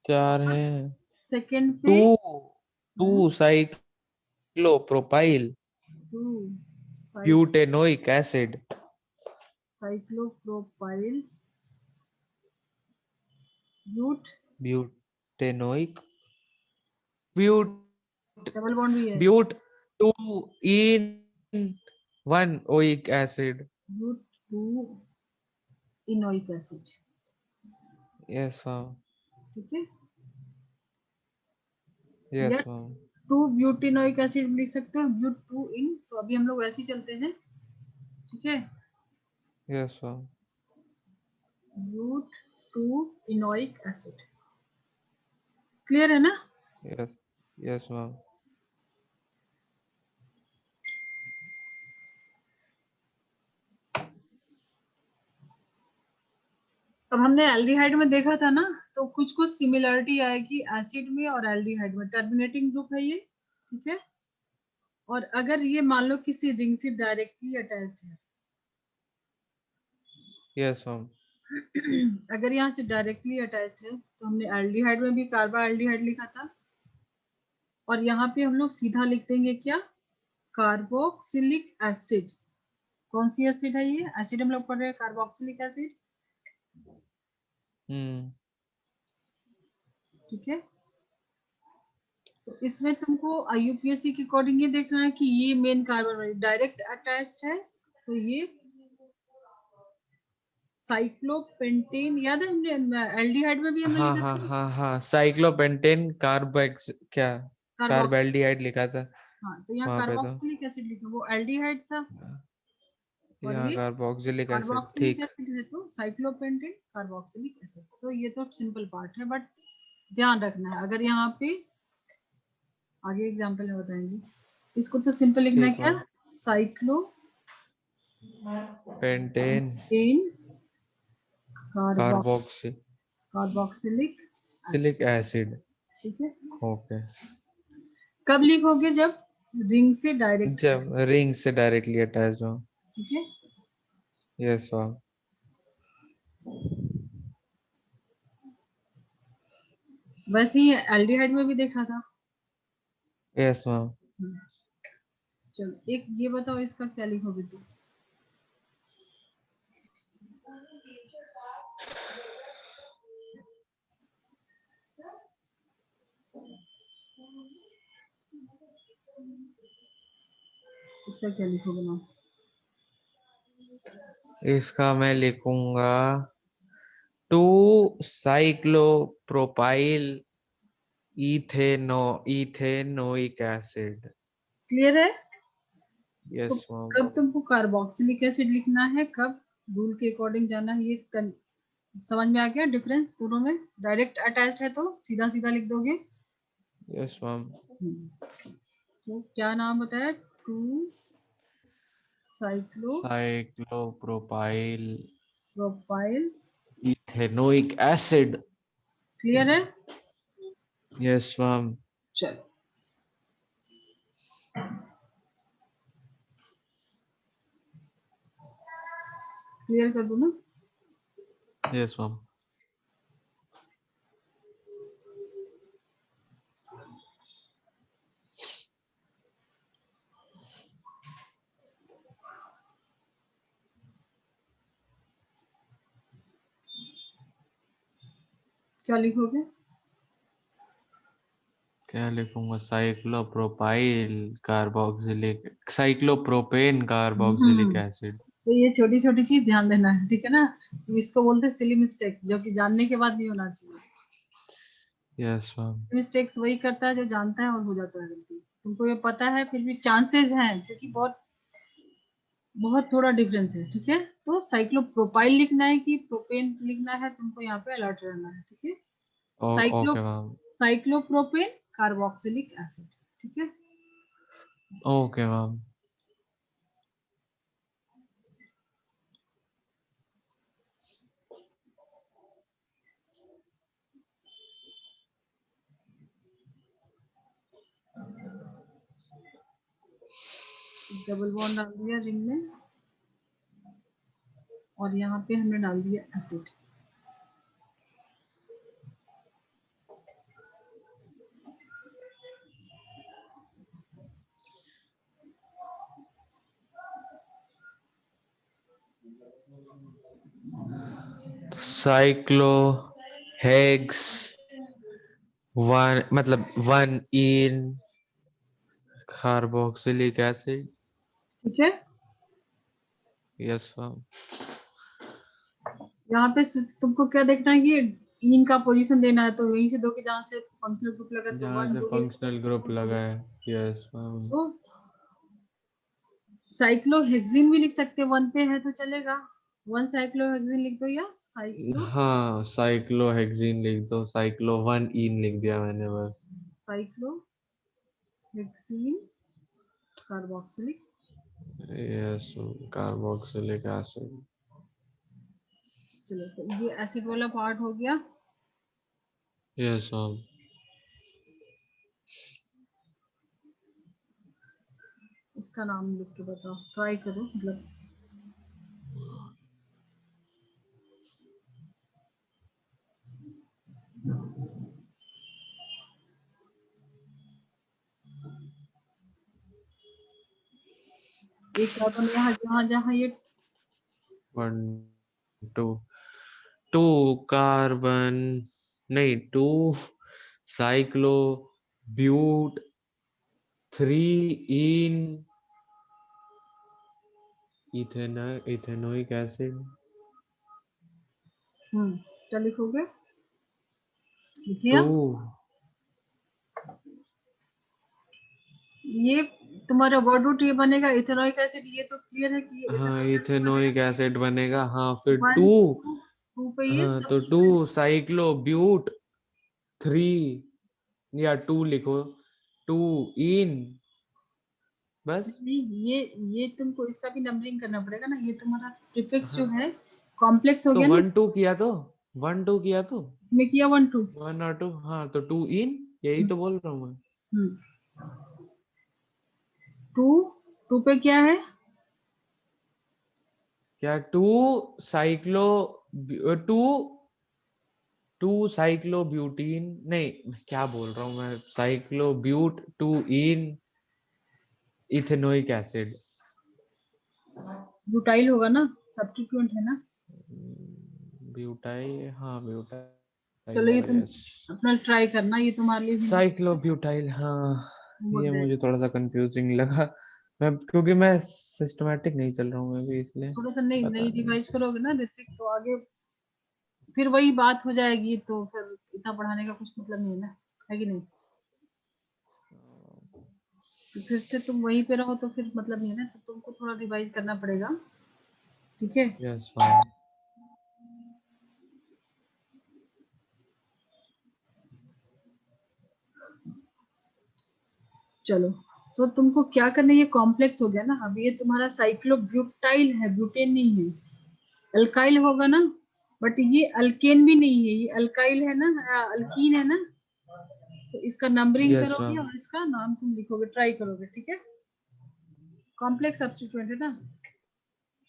4 हैं। सेकंड पे 2, 2 cyclopropyl 2 butenoic acid, cyclopropyl but, butenoic, but, double bond भी है, but 2 yne 1 oic acid. But 2 ynoic acid. Yes ma'am. ठीक है, या यस मैम। 2 ब्यूटिनोइक एसिड लिख सकते हो, ब्यूट 2 इन, तो अभी हम लोग ऐसे ही चलते हैं। ठीक है, yes ma'am. But 2 ynoic acid. Clear है ना। Yes, yes ma'am. अब हमने एल्डिहाइड में देखा था ना, तो कुछ कुछ सिमिलरिटी आएगी एसिड में और एल्डिहाइड में। टर्मिनेटिंग ग्रुप है ये, ठीक है, और अगर ये मान लो किसी रिंग से डायरेक्टली अटैच्ड है, यस मैम। अगर यहाँ से डायरेक्टली अटैच्ड है, तो हमने एल्डिहाइड में भी कार्बा एल्डिहाइड लिखा था, और यहाँ पे हम लोग सीधा लिख देंगे क्या, कार्बोक्सिलिक एसिड। कौन सी एसिड है ये, एसिड हम लोग पढ़ रहे हैं कार्बोक्सिलिक एसिड। हम्म। ठीक है, तो इसमें तुमको IUPAC के अकॉर्डिंग ये देखना है कि ये मेन कार्बन डायरेक्ट अटैच्ड है, तो ये साइक्लोपेंटेन, याद है हमने एल्डिहाइड में भी हमने हाँ लिखा हाँ था, हाँ हाँ, साइक्लोपेंटेन कार्बोक्स क्या, कार्बोक्स। कार्बेल्डिहाइड लिखा था हाँ, तो यहाँ वहां पे तो। कार्बोक्सिलिक एसिड लिखा, वो एल्डिहाइड था, और यहाँ ये कार्बोक्सिलिक एसिड, कार्बोक्सिलिक ठीक। एसिड है, तो साइक्लोपेंटेन कार्बोक्सिलिक एसिड। तो ये तो सिंपल पार्ट है, बट ध्यान रखना है, अगर यहाँ पे आगे एग्जाम्पल में बताएंगे, इसको तो सिंपल लिखना है ठीक क्या, मैम। साइक्लोपेंटेन पेंटेन कार्बोक्सिलिक सिलिक एसिड। ठीक है। ओके। कब लिखोगे? जब रिंग से डायरेक्ट, जब रिंग से डायरेक्टली अटैच हो। ठीक है। Yes ma'am. वैसे ही एल्डिहाइड में भी देखा था। Yes ma'am. चलो एक ये बताओ, इसका क्या लिखोगे तुम? इसका क्या लिखोगे नाम? इसका मैं लिखूंगा 2 साइक्लोप्रोपाइल इथेनोइक एसिड। क्लियर है? तो यस मैम। कब तुमको कार्बोक्सिलिक एसिड लिखना है, कब रूल के अकॉर्डिंग जाना है, ये समझ में आ गया डिफरेंस दोनों में? डायरेक्ट अटैच्ड है तो सीधा सीधा लिख दोगे। Yes ma'am. तो क्या नाम बताया? 2 cyclopropyl cyclopropyl ethanoic acid. Clear है? Yes ma'am. चलो क्लियर कर दो ना। Yes ma'am. क्या लिखोगे? क्या लिखूंगा? Cyclopropyl carboxylic, cyclopropane carboxylic acid. तो ये छोटी छोटी चीज ध्यान देना है, ठीक है ना? तो इसको बोलते हैं सिली मिस्टेक्स, जो कि जानने के बाद नहीं होना चाहिए। Yes ma'am. मिस्टेक्स वही करता है जो जानता है और हो जाता है गलती। तुमको ये पता है फिर भी चांसेस हैं, क्योंकि बहुत बहुत थोड़ा डिफरेंस है, ठीक है। तो साइक्लोप्रोपाइल लिखना है कि प्रोपेन लिखना है, तुमको यहाँ पे अलर्ट रहना है, ठीक है। Cyclo okay ma'am. Cyclopropane carboxylic acid, ठीक है। Okay ma'am. डबल बॉन्ड डाल दिया रिंग में, और यहाँ पे हमने डाल दिया एसिड। साइक्लो हेक्स वन, मतलब 1 इन कार्बोक्सिलिक एसिड। ठीक है। Yes ma'am. यहाँ पे तुमको क्या देखना है कि इन का पोजीशन देना है, तो यहीं से दो के, जहाँ से फंक्शनल ग्रुप लगा तो जहाँ वन से दोगे इसको फंक्शनल ग्रुप तो लगा है। Yes ma'am. तो साइक्लोहेक्सिन भी लिख सकते हैं, वन पे है तो चलेगा। वन साइक्लोहेक्सिन लिख दो, या हाँ, साइक्लोहेक्सिन लिख दो। साइक्लो 1 इन लिख दिया मैंने बस। Cyclohexene carboxylic. Yes, carboxylic acid. चलो तो ये एसिड वाला पार्ट हो गया। Yes ma'am. इसका नाम लिख के बताओ, ट्राई करो, मतलब एक कार्बन यहाँ, जहाँ जहाँ ये 1 2 2 कार्बन, नहीं, 2 साइक्लो ब्यूट 3 इन इथेनोइक एसिड। क्या लिखोगे? लिखिए 2। ये तुम्हारा वर्ड रूट ये बनेगा इथेनॉइक एसिड, ये तो क्लियर है कि ये हाँ, इथेनॉइक एसिड इथेनोइक बनेगा। एसिड बनेगा। हाँ, फिर 2। 1 2 पे ये हाँ, तो 2 सब्स्टिट्यूट। साइक्लो ब्यूट 3, या 2 लिखो, 2 इन, बस। नहीं, ये तुमको इसका भी नंबरिंग करना पड़ेगा ना, ये तुम्हारा प्रीफिक्स जो है कॉम्प्लेक्स हो तो गया ना, 1 2 किया तो 1 2 किया तो इसमें किया 1 2। 1 और 2, हाँ तो 2 इन, यही तो बोल रहा हूँ मैं। 2 2 पे क्या है? क्या 2 साइक्लो 2 2 साइक्लोब्यूटीन, नहीं क्या बोल रहा हूँ मैं, साइक्लोब्यूट 2 इन इथेनोइक एसिड। ब्यूटाइल होगा ना, सब्स्टिट्यूएंट है ना। ब्यूटाइल, हाँ ब्यूटाइल चलो ये होगा, तुम यस। अपना ट्राई करना, ये तुम्हारे लिए भी साइक्लोब्यूटाइल, हाँ होमवर्क ये रहेगा। मुझे थोड़ा सा कंफ्यूजिंग लगा, मैं क्योंकि मैं सिस्टमैटिक नहीं चल रहा हूँ मैं भी, इसलिए थोड़ा सा नहीं पता नई नहीं। रिवाइज करोगे ना ऋत्विक, तो आगे फिर वही बात हो जाएगी, तो फिर इतना पढ़ाने का कुछ मतलब नहीं है ना, है कि नहीं? तो फिर से तुम वहीं पे रहो तो फिर मतलब नहीं है ना, तो तुमको थोड़ा रिवाइज करना पड़ेगा, ठीक है? Yes ma'am. चलो, तो तुमको क्या करना है, ये कॉम्प्लेक्स हो गया ना, अब ये तुम्हारा साइक्लोब्यूटाइल है, ब्यूटेन नहीं है। अल्काइल होगा ना, बट ये अल्केन भी नहीं है, ये अल्काइल है ना, अल्कीन है ना। तो इसका नंबरिंग यस करोगे मैम। और इसका नाम तुम लिखोगे, ट्राई करोगे, ठीक है? कॉम्प्लेक्स सब्स्टिट्यूएंट है ना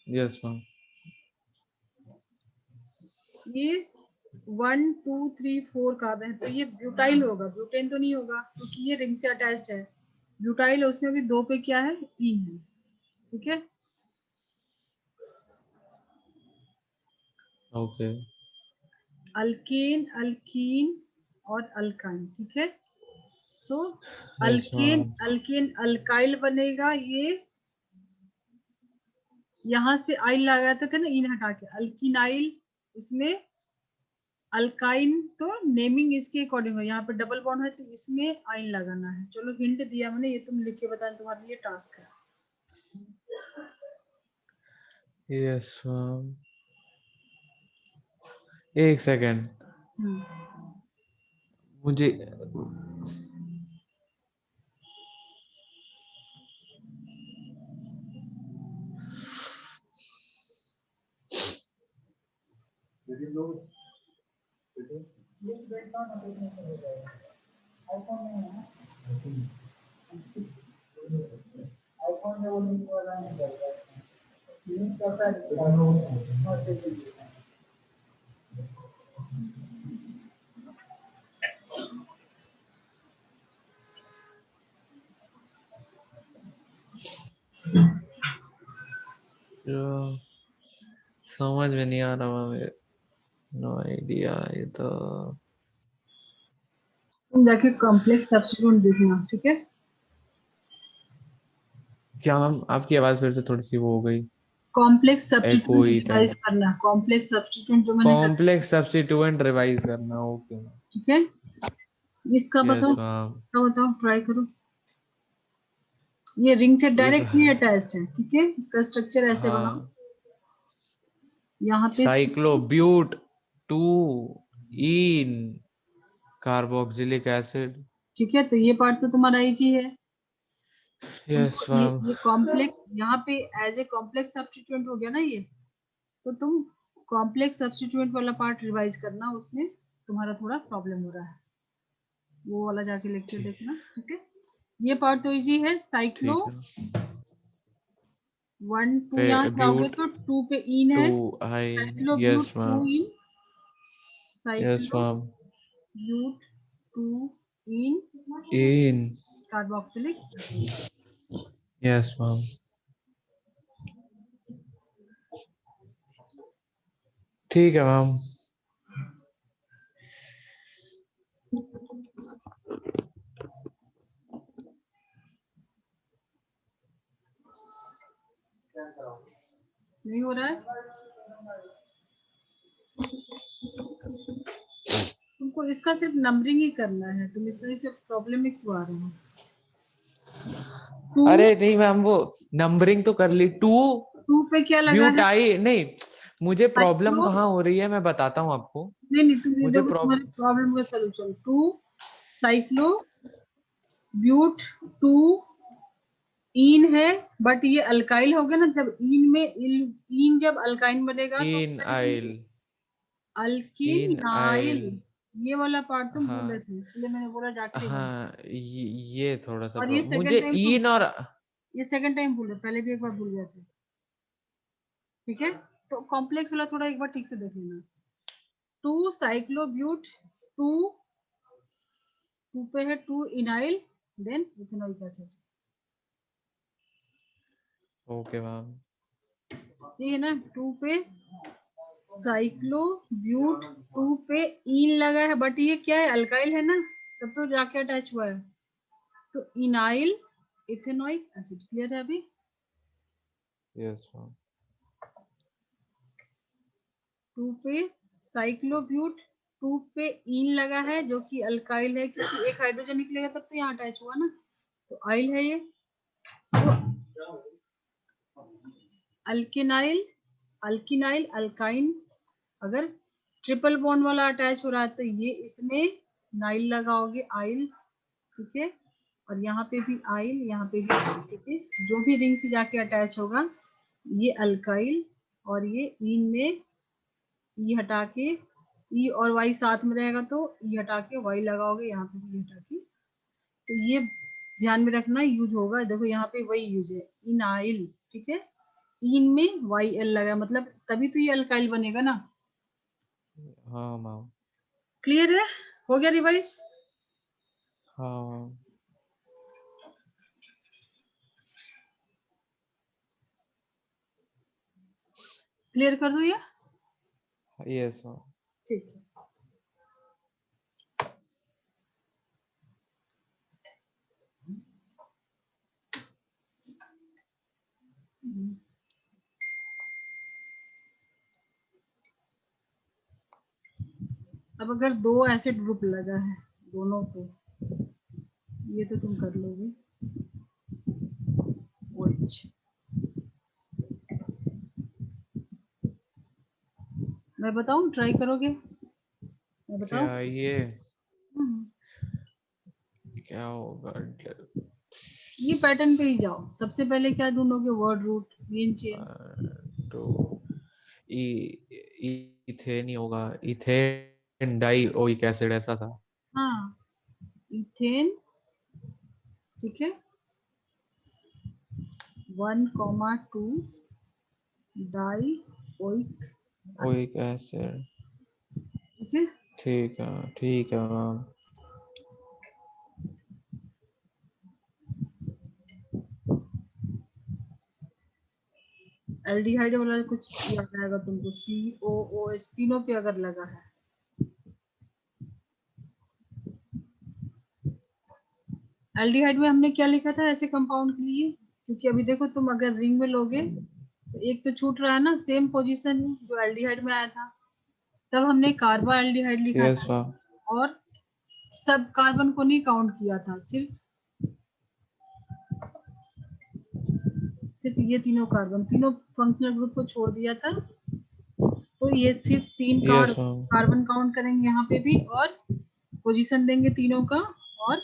यस मैम। ये। 1 2 3 4 कार्बन है, तो ये ब्यूटाइल होगा, ब्यूटेन तो नहीं होगा क्योंकि ये रिंग से अटैच्ड है। ब्यूटाइल है, उसमें भी 2 पे क्या है, ईन है, ठीक है? ओके। अल्केन, अल्कीन और अल्काइन, ठीक है? तो yes alkane ma'am. Alkane alkyl बनेगा, ये यहां से आइल लगाते थे ना, इन हटा के अल्किनाइल। इसमें अल्काइन तो नेमिंग इसके अकॉर्डिंग है, यहाँ पे डबल बॉन्ड है तो इसमें आइन लगाना है। चलो हिंट दिया मैंने, ये तुम लिख के बताना, तुम्हारे लिए टास्क है। यस मैम, एक सेकेंड मुझे, समझ में नहीं आ रहा मैम, नो आइडिया ये तो। तुम जाके कॉम्प्लेक्स सब्स्टिट्यूएंट देखना, ठीक है? क्या मैम, आपकी आवाज फिर से थोड़ी सी वो हो गई, कॉम्प्लेक्स एको सब्स्टिट्यूएंट ही रिवाइज टाइप। करना, कॉम्प्लेक्स सब्स्टिट्यूएंट जो मैंने कर, कॉम्प्लेक्स सब्स्टिट्यूएंट रिवाइज करना, ओके। ठीक है? इसका यस बताओ, मैम। बताओ ट्राई करो। ये रिंग से इस, डायरेक्टली अटैच्ड है, ठीक है? इसका स्ट्रक्चर ऐसे बनाओ, हाँ, यहाँ पे साइक्लोब्यूट 2 इन कार्बोक्सिलिक एसिड। ठीक है? तो ये पार्ट तो तुम्हारा इजी है। यस तुमको मैम। ये कॉम्प्लेक्स यहाँ पे एज ए कॉम्प्लेक्स सब्स्टिट्यूएंट हो गया ना ये, तो तुम कॉम्प्लेक्स सब्स्टिट्यूएंट वाला पार्ट रिवाइज करना, उसमें तुम्हारा थोड़ा प्रॉब्लम हो रहा है, वो वाला जाके लेक्चर ठीक, देखना, ठीक है? ये पार्ट तो इजी है। साइक्लो ठीक है। 1 2 यहाँ फिर जाओगे ब्यूट तो 2 पे इन 2 है, yne, cyclo but yes 2 ma'am. इन, यस साइक्लो मैम। ब्यूट 2 इन इन, कार्बोक्सिलिक एसिड। Yes ma'am. ठीक है मैम। नहीं हो रहा है तुमको, इसका सिर्फ नंबरिंग ही करना है, तुम इस तरह से प्रॉब्लम में क्यों आ रहे हो? 2 अरे नहीं मैम, वो नंबरिंग तो कर ली, 2 2 पे क्या लगा है? ब्यूटाई नहीं, मुझे प्रॉब्लम साइक्लो, कहाँ हो रही है मैं बताता हूँ आपको। नहीं नहीं, तुम ये मुझे देखो प्रॉब तुम्हारे प्रॉब्लम का सोल्यूशन। 2 साइक्लो ब्यूट 2 ईन है, बट ये अल्काइल हो गया ना, जब ईन में ईन जब अल्काइन बनेगा तो इन क्या आइल, लिखेंगे? इन अल्किनाइल। आइल। ये वाला पार्ट तुम भूल रहे हाँ थे, इसलिए मैंने बोला जाके रिवाइज। हाँ, ये थोड़ा सा और ये मुझे सेकंड टाइम तो, इन और ये सेकंड टाइम भूल रहे, पहले भी एक बार भूल गए थे। ठीक है, तो कॉम्प्लेक्स वाला थोड़ा एक बार ठीक से देख लेना। 2 साइक्लोब्यूट, टू, टू पे है 2 ynyl, then ethanoic acid. Okay ma'am. ये है ना, 2 पे साइक्लोब्यूट, 2 पे इन लगा है, बट ये क्या है, अल्काइल है ना, तब तो जाके अटैच हुआ है, तो इनाइल इथेनॉइक एसिड। क्लियर है अभी? Yes ma'am. 2 पे साइक्लोब्यूट, 2 पे इन लगा है जो कि अल्काइल है, क्योंकि एक हाइड्रोजन निकलेगा तब तो यहाँ अटैच हुआ ना, तो आइल है ये। तो अल्किनाइल, अल्किनाइल अल्काइन, अगर ट्रिपल बॉन्ड वाला अटैच हो रहा है तो ये इसमें नाइल लगाओगे, आइल। ठीक है, और यहाँ पे भी आइल, यहाँ पे भी आइल। ठीक है, जो भी रिंग से जाके अटैच होगा, ये अल्काइल, और ये इन में ई हटा के, ई और वाई साथ में रहेगा तो ई हटा के वाई लगाओगे, यहाँ पे भी हटा के, तो ये ध्यान में रखना यूज होगा। देखो यहाँ पे वही यूज है, इनाइल। ठीक है, इन में वाई एल लगा, मतलब तभी तो ये अल्काइल बनेगा ना। हाँ मैम। क्लियर है? हो गया रिवाइज? हाँ मैम। क्लियर कर दो ये? Yes ma'am. ठीक है। अब अगर 2 एसिड ग्रुप लगा है दोनों पे, ये तो तुम कर लोगे, OH। मैं बताऊं, ट्राई करोगे? मैं बताऊं? क्या ये हम्म, क्या होगा? ये पैटर्न पे ही जाओ। सबसे पहले क्या ढूंढोगे? Word root, main chain. तो इथेन ही होगा, इथेन डाई ओइक एसिड ऐसा था। हाँ, इथेन। ठीक है, 1,2 die oic acid. Oic acid. ठीक है, ठीक है मैम। एल्डिहाइड वाला कुछ याद आएगा तुमको? COOH तीनों पे अगर लगा है, एल्डिहाइड में हमने क्या लिखा था ऐसे कंपाउंड के लिए? क्योंकि अभी देखो तुम अगर रिंग में लोगे तो एक तो छूट रहा है ना, सेम पोजीशन जो एल्डिहाइड में आया था, तब हमने कार्बा एल्डिहाइड लिखा यस था, मैम। और सब कार्बन को नहीं काउंट किया था, सिर्फ सिर्फ ये तीनों कार्बन, तीनों फंक्शनल ग्रुप को छोड़ दिया था, तो ये सिर्फ 3 यस मैम। कार्बन काउंट करेंगे यहाँ पे भी, और पोजीशन देंगे तीनों का, और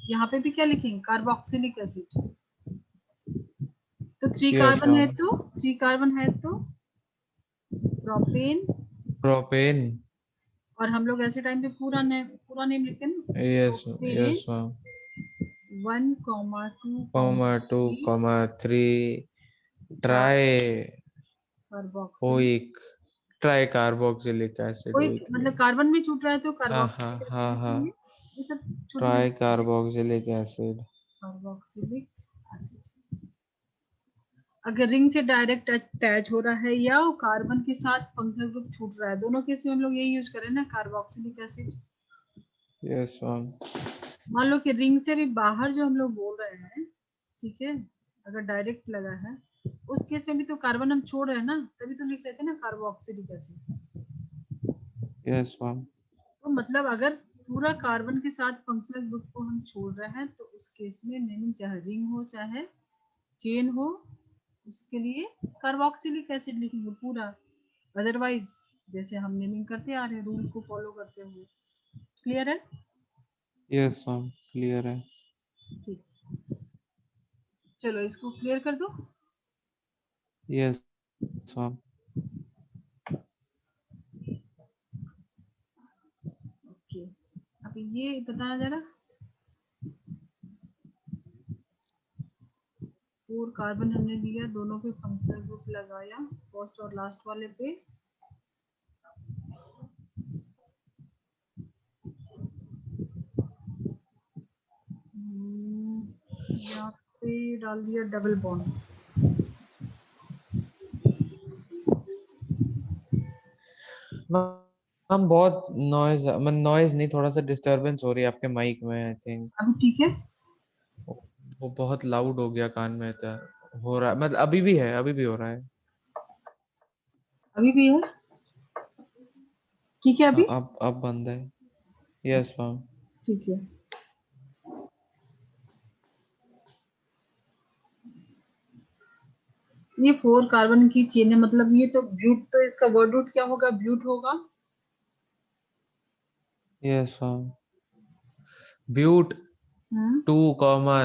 यहाँ पे भी क्या लिखेंगे? Carboxylic acid. तो थ्री यस कार्बन है मैम। तो, 3 कार्बन है तो प्रोपेन। प्रोपेन। और हम लोग ऐसे टाइम पे पूरा नेम लिखते हैं ना, yes propane yes ma'am. 1,2,3 2,3 try try carboxylic. Oic, try carboxylic acid कोई ओइक मतलब नहीं। कार्बन भी छूट रहा है तो हाँ हाँ कार्बोक्सिलिक एसिड हाँ हाँ। लिखेंगे। ये सब छोटे ट्राई छोटे कार्बोक्सिलिक एसिड। Carboxylic acid. अगर रिंग से डायरेक्ट अटैच हो रहा है या कार्बन के साथ फंक्शनल ग्रुप छूट रहा है, दोनों केस में हम लोग यही यूज करें ना, कार्बोक्सिलिक एसिड। Yes ma'am. मान लो कि रिंग से भी बाहर जो हम लोग बोल रहे हैं, ठीक है, अगर डायरेक्ट लगा है, उस केस में भी तो कार्बन हम छोड़ रहे हैं ना, तभी तो लिख रहे थे ना कार्बोक्सिलिक एसिड। Yes ma'am. तो मतलब अगर पूरा कार्बन के साथ फंक्शनल ग्रुप को हम छोड़ रहे हैं, तो उस केस में नेमिंग चाहे रिंग हो चाहे चेन हो, उसके लिए कार्बोक्सिलिक एसिड लिखेंगे पूरा। अदरवाइज जैसे हम नेमिंग करते आ रहे हैं रूल को फॉलो करते हुए। क्लियर है? यस मैम क्लियर है। ठीक, चलो इसको क्लियर कर दो। Yes ma'am. ओके, अब ये बताना जरा, 4 कार्बन हमने लिया, दोनों पे फंक्शनल ग्रुप लगाया, फर्स्ट और लास्ट वाले पे। यहाँ पे डाल दिया डबल बॉन्ड। हम बहुत नॉइज, मतलब नॉइज नहीं, थोड़ा सा डिस्टरबेंस हो रही है आपके माइक में, आई थिंक अभी ठीक है? वो बहुत लाउड हो गया कान में, था हो रहा, मतलब अभी भी है, अभी भी हो रहा है। अभी भी है? ठीक है हाँ अभी? अब बंद है। Yes ma'am. ठीक है। ये 4 कार्बन की चेन है, मतलब ये तो ब्यूट, तो इसका वर्ड रूट क्या होगा? ब्यूट होगा। Yes ma'am. But hmm 2 comma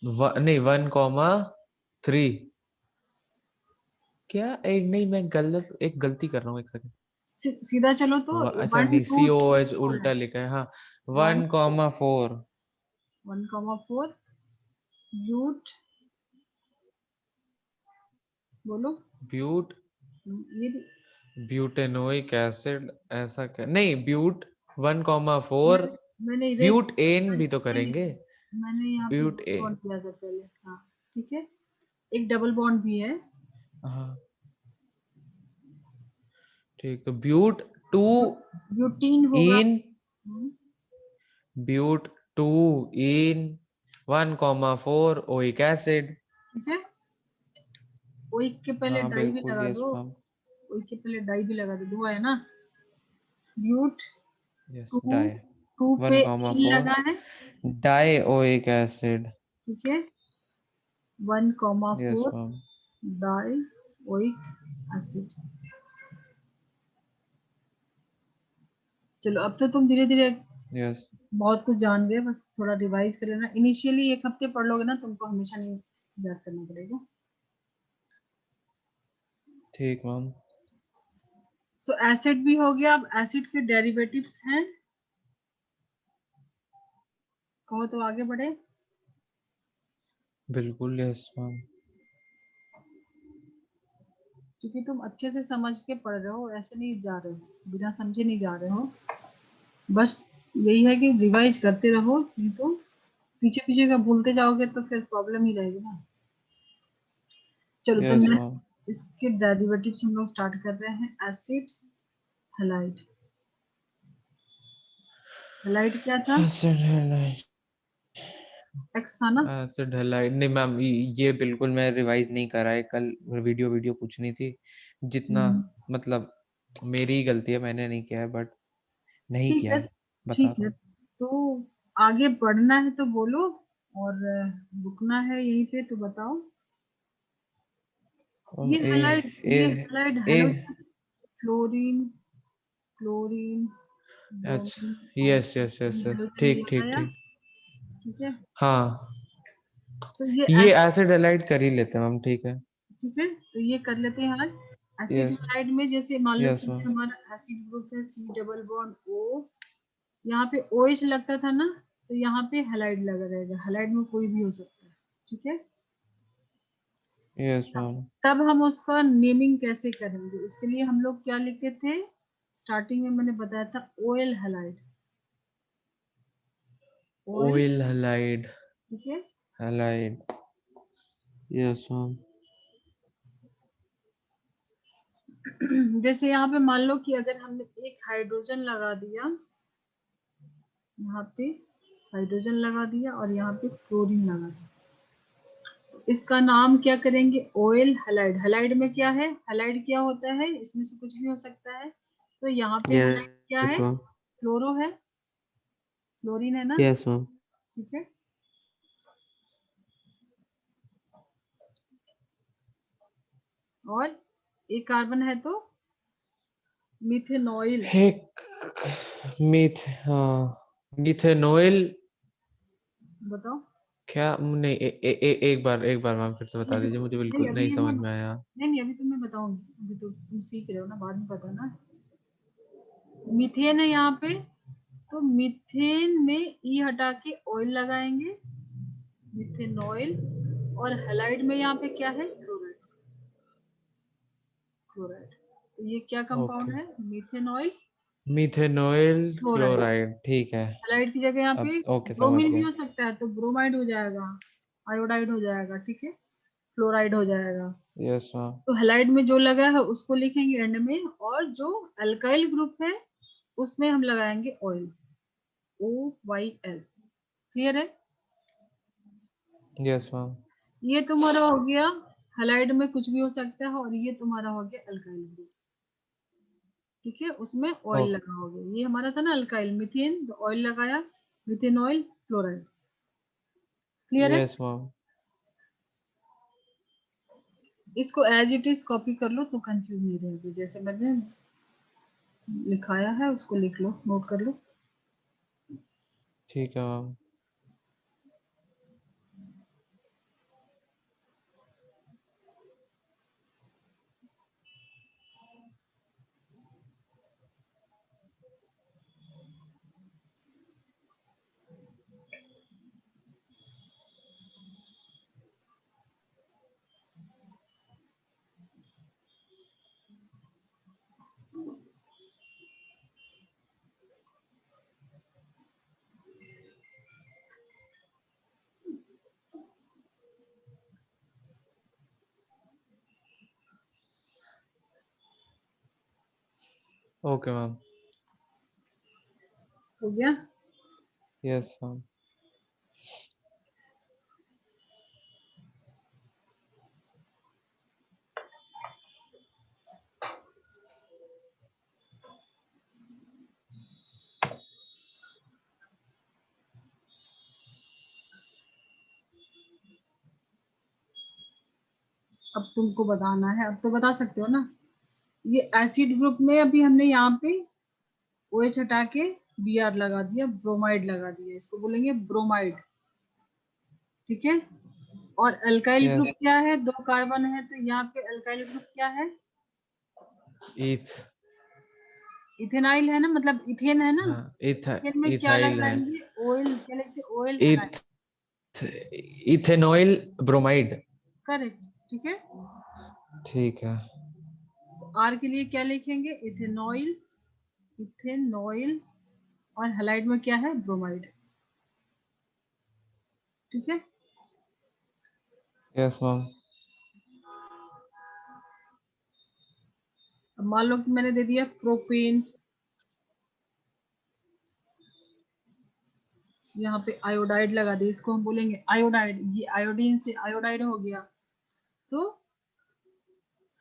नहीं 1,3। क्या एक नहीं, मैं गलती कर रहा हूँ, एक सेकंड। सीधा चलो तो अच्छा 1 नहीं, 2 COH 4 है। उल्टा लिखा है, हाँ 1 1,4। 1,4 ब्यूट, बोलो। ब्यूट ये भी ब्यूटेनोइक एसिड, ऐसा क्या, नहीं ब्यूट 1,4। मैंने इरेज, ब्यूट एन भी तो करेंगे। मैंने यहाँ पे ब्यूट डबल ए, बॉन्ड किया था पहले। हाँ ठीक है, एक डबल बॉन्ड भी है। हाँ ठीक, तो ब्यूट 2 ब्यूटीन होगा। इन ब्यूट 2 इन 1,4 ओइक एसिड। ठीक है, ओइक के पहले हाँ डाई भी बिल्कुल, लगा यस दो। मैम। ओइक के पहले डाई भी लगा दो, दो है ना। ब्यूट यस 2, डाई 2 पे इन 1,4 लगा है। Die oic acid. ठीक है, 1,4 yes ma'am. Die oic acid. चलो अब तो तुम धीरे धीरे यस बहुत कुछ जान गए, बस थोड़ा रिवाइज कर लेना। इनिशियली 1 हफ्ते पढ़ लोगे ना, तुमको हमेशा नहीं याद करना पड़ेगा। ठीक मैम। सो एसिड भी हो गया। अब एसिड के डेरिवेटिव्स हैं, कहो तो आगे बढ़े। बिल्कुल यस मैम। क्योंकि तुम अच्छे से समझ के पढ़ रहे हो, ऐसे नहीं जा रहे हो, बिना समझे नहीं जा रहे हो। बस यही है कि रिवाइज करते रहो, नहीं तो पीछे पीछे का भूलते जाओगे तो फिर प्रॉब्लम ही रहेगी ना। चलो तो यस मैं मैम। इसके डेरिवेटिव्स हम लोग स्टार्ट कर रहे हैं। Acid halide. हैलाइड क्या था? Acid halide. एक्स था ना। एसिड हैलाइड नहीं मैम, ये बिल्कुल मैं रिवाइज नहीं करा है, कल वीडियो वीडियो कुछ नहीं थी जितना, हम्म, मतलब मेरी ही गलती है, मैंने नहीं किया है, बट नहीं ठीक किया है। है, बता ठीक रहा है, हूँ। तो आगे बढ़ना है तो बोलो, और रुकना है यहीं पे तो बताओ। ए ए ये हैलाइड ए हेलोजन, फ्लोरीन, क्लोरीन, अच्छा, ब्रोमीन और yes yes yes yes, halogen ठीक लिया ठीक गया। ठीक। ठीक है, हाँ तो ये ये एसिड हैलाइड कर ही लेते हैं मैम, ठीक है। ठीक है, तो ये कर लेते हैं आज। एसिड यस हैलाइड में जैसे मान लो यस कि ये मैम। हमारा एसिड ग्रुप है, C डबल बॉन्ड O, यहाँ पे OH लगता था ना, तो यहाँ पे हैलाइड लगा रहेगा। हैलाइड में कोई भी हो सकता है। ठीक है, यस मैम। तब हम उसका नेमिंग कैसे करेंगे, उसके लिए हम लोग क्या लिखते थे? स्टार्टिंग में मैंने बताया था OL halide. OL, oil halide. ठीक है। हैलाइड। Yes ma'am. जैसे यहाँ पे मान लो कि अगर हमने एक हाइड्रोजन लगा दिया, यहाँ पे हाइड्रोजन लगा दिया और यहाँ पे क्लोरीन लगा दिया, तो इसका नाम क्या करेंगे? OL halide. हैलाइड में क्या है? हैलाइड क्या होता है? इसमें से कुछ भी हो सकता है। तो यहाँ पे हैलाइड क्या यस है? मैम। फ्लोरो है, क्लोरीन है ना। Yes ma'am. ठीक है, और एक कार्बन है तो मिथेनॉइल। एक मीथ हाँ मिथेनॉइल बताओ। क्या नहीं एक बार मैम फिर से बता दीजिए, मुझे नहीं बिल्कुल अभी नहीं ये समझ मैं में आया। नहीं अभी तो मैं बताऊंगी, अभी तो तुम सीख रहे हो ना, बाद में पता ना। मीथेन है यहाँ पे, तो मीथेन में ई हटा के ऑयल लगाएंगे, मिथेनॉइल। और हैलाइड में यहाँ पे क्या है, क्लोराइड। क्लोराइड, तो ये क्या कंपाउंड ओके, है, मिथेनॉइल मीथेनॉइल क्लोराइड। क्लोराइड, ठीक है। हैलाइड की जगह यहाँ अब पे ओके, समझ ब्रोमीन भी गया। हो सकता है, तो ब्रोमाइड हो जाएगा, आयोडाइड हो जाएगा, ठीक है, क्लोराइड हो जाएगा। Yes ma'am. तो हैलाइड में जो लगा है उसको लिखेंगे एंड में, और जो अल्काइल ग्रुप है उसमें हम लगाएंगे ऑयल, OYL। क्लियर है? Yes ma'am. ये तुम्हारा हो गया, हैलाइड में कुछ भी हो सकता है, और ये तुम्हारा हो गया अल्काइल ग्रुप, ठीक है, उसमें ऑयल ओके। लगाओगे। ये हमारा था ना अल्काइल, मीथेन, तो ऑयल लगाया, मिथेनॉइल क्लोराइड। क्लियर है? Yes ma'am. इसको एज इट इज कॉपी कर लो तो कंफ्यूज नहीं रहेगी, जैसे मैंने लिखाया है उसको लिख लो, नोट कर लो। ठीक है मैम। Okay ma'am. हो गया? Yes ma'am. अब तुमको बताना है, अब तो बता सकते हो ना। ये एसिड ग्रुप में अभी हमने यहाँ पे OH हटा के Br लगा दिया, ब्रोमाइड लगा दिया, इसको बोलेंगे ब्रोमाइड, ठीक है। और अल्काइल ग्रुप यस। क्या है, 2 कार्बन है, तो यहाँ पे अल्काइल ग्रुप क्या है, ईथ। इथेनाइल है ना, मतलब इथेन है ना। हाँ, इथेन में क्या इथाइल है। लगाएंगे, ऑयल, क्या लिखते, ऑयल हैलाइड। इथ इथेनॉइल ब्रोमाइड। करेक्ट, ठीक है। ठीक है। तो आर के लिए क्या लिखेंगे, इथेनॉइल, इथेनॉइल। और हैलाइड में क्या है, ब्रोमाइड, ठीक है। Yes ma'am. अब मान लो कि मैंने दे दिया प्रोपेन, यहाँ पे आयोडाइड लगा दी, इसको हम बोलेंगे आयोडाइड, ये आयोडीन से आयोडाइड हो गया। तो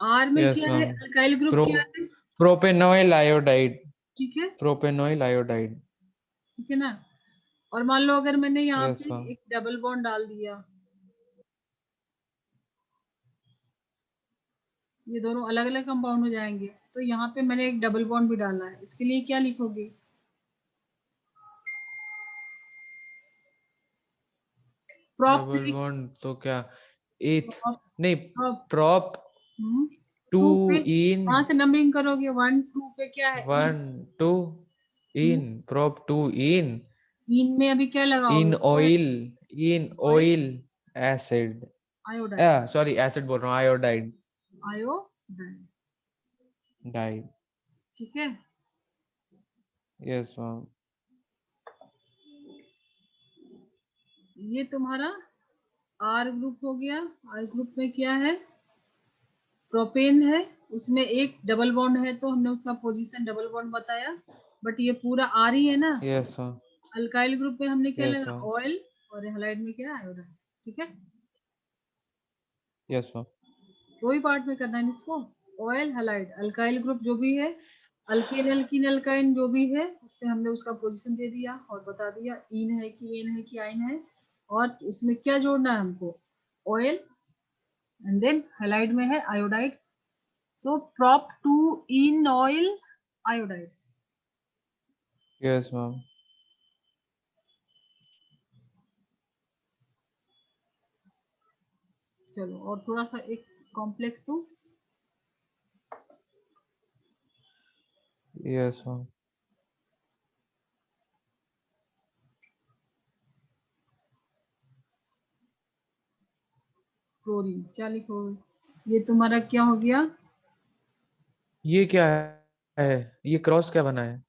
आर में यस क्या है, मैम। अल्काइल ग्रुप प्रो क्या है, प्रोपेनॉइल आयोडाइड। ठीक है, प्रोपेनॉइल आयोडाइड। ठीक है ना। और मान लो अगर मैंने यहाँ यस पे मैम। एक डबल बॉन्ड डाल दिया, ये दोनों अलग अलग कंपाउंड हो जाएंगे, तो यहाँ पे मैंने एक डबल बॉन्ड भी डाला है, इसके लिए क्या लिखोगे, प्रॉप डबल बॉन्ड तो क्या, इथ, प्रॉप नहीं, प्रॉप। प्रोप टू टू पे इन, कहाँ से नंबरिंग करोगे, 1 2 पे क्या है, इन। 1 2 इन, प्रोप टू इन में अभी क्या लगाओगे, in oil, in oil, oil acid, iodide, sorry acid बोल रहा हूँ, आयोडाइड, आयोडाइड, डाइड। ठीक है। Yes ma'am. ये तुम्हारा आर ग्रुप हो गया। आर ग्रुप में क्या है, प्रोपेन है, उसमें एक डबल बॉन्ड है, तो हमने उसका पोजीशन डबल बॉन्ड बताया, बट ये पूरा आर ही है ना। Yes ma'am. अल्काइल ग्रुप में हमने क्या यस लगा, मैम। ऑयल, और हैलाइड में क्या है, आयोडाइड, ठीक है। Yes ma'am. दो ही पार्ट में करना है इसको, ऑयल हैलाइड, अल्काइल ग्रुप जो भी है, अल्केन एल्कीन एल्काइन जो भी है, उस पे हमने उसका पोजीशन दे दिया और बता दिया, इन है कि एन है कि आइन है, और उसमें क्या जोड़ना है हमको, ऑयल, एंड देन हैलाइड में है iodide. So prop to in oil iodide। Yes ma'am. चलो और थोड़ा सा एक कॉम्प्लेक्स तो यस मैम। क्लोरीन, क्या लिखो? ये तुम्हारा क्या हो गया? ये क्या है? ये क्रॉस क्या बना है?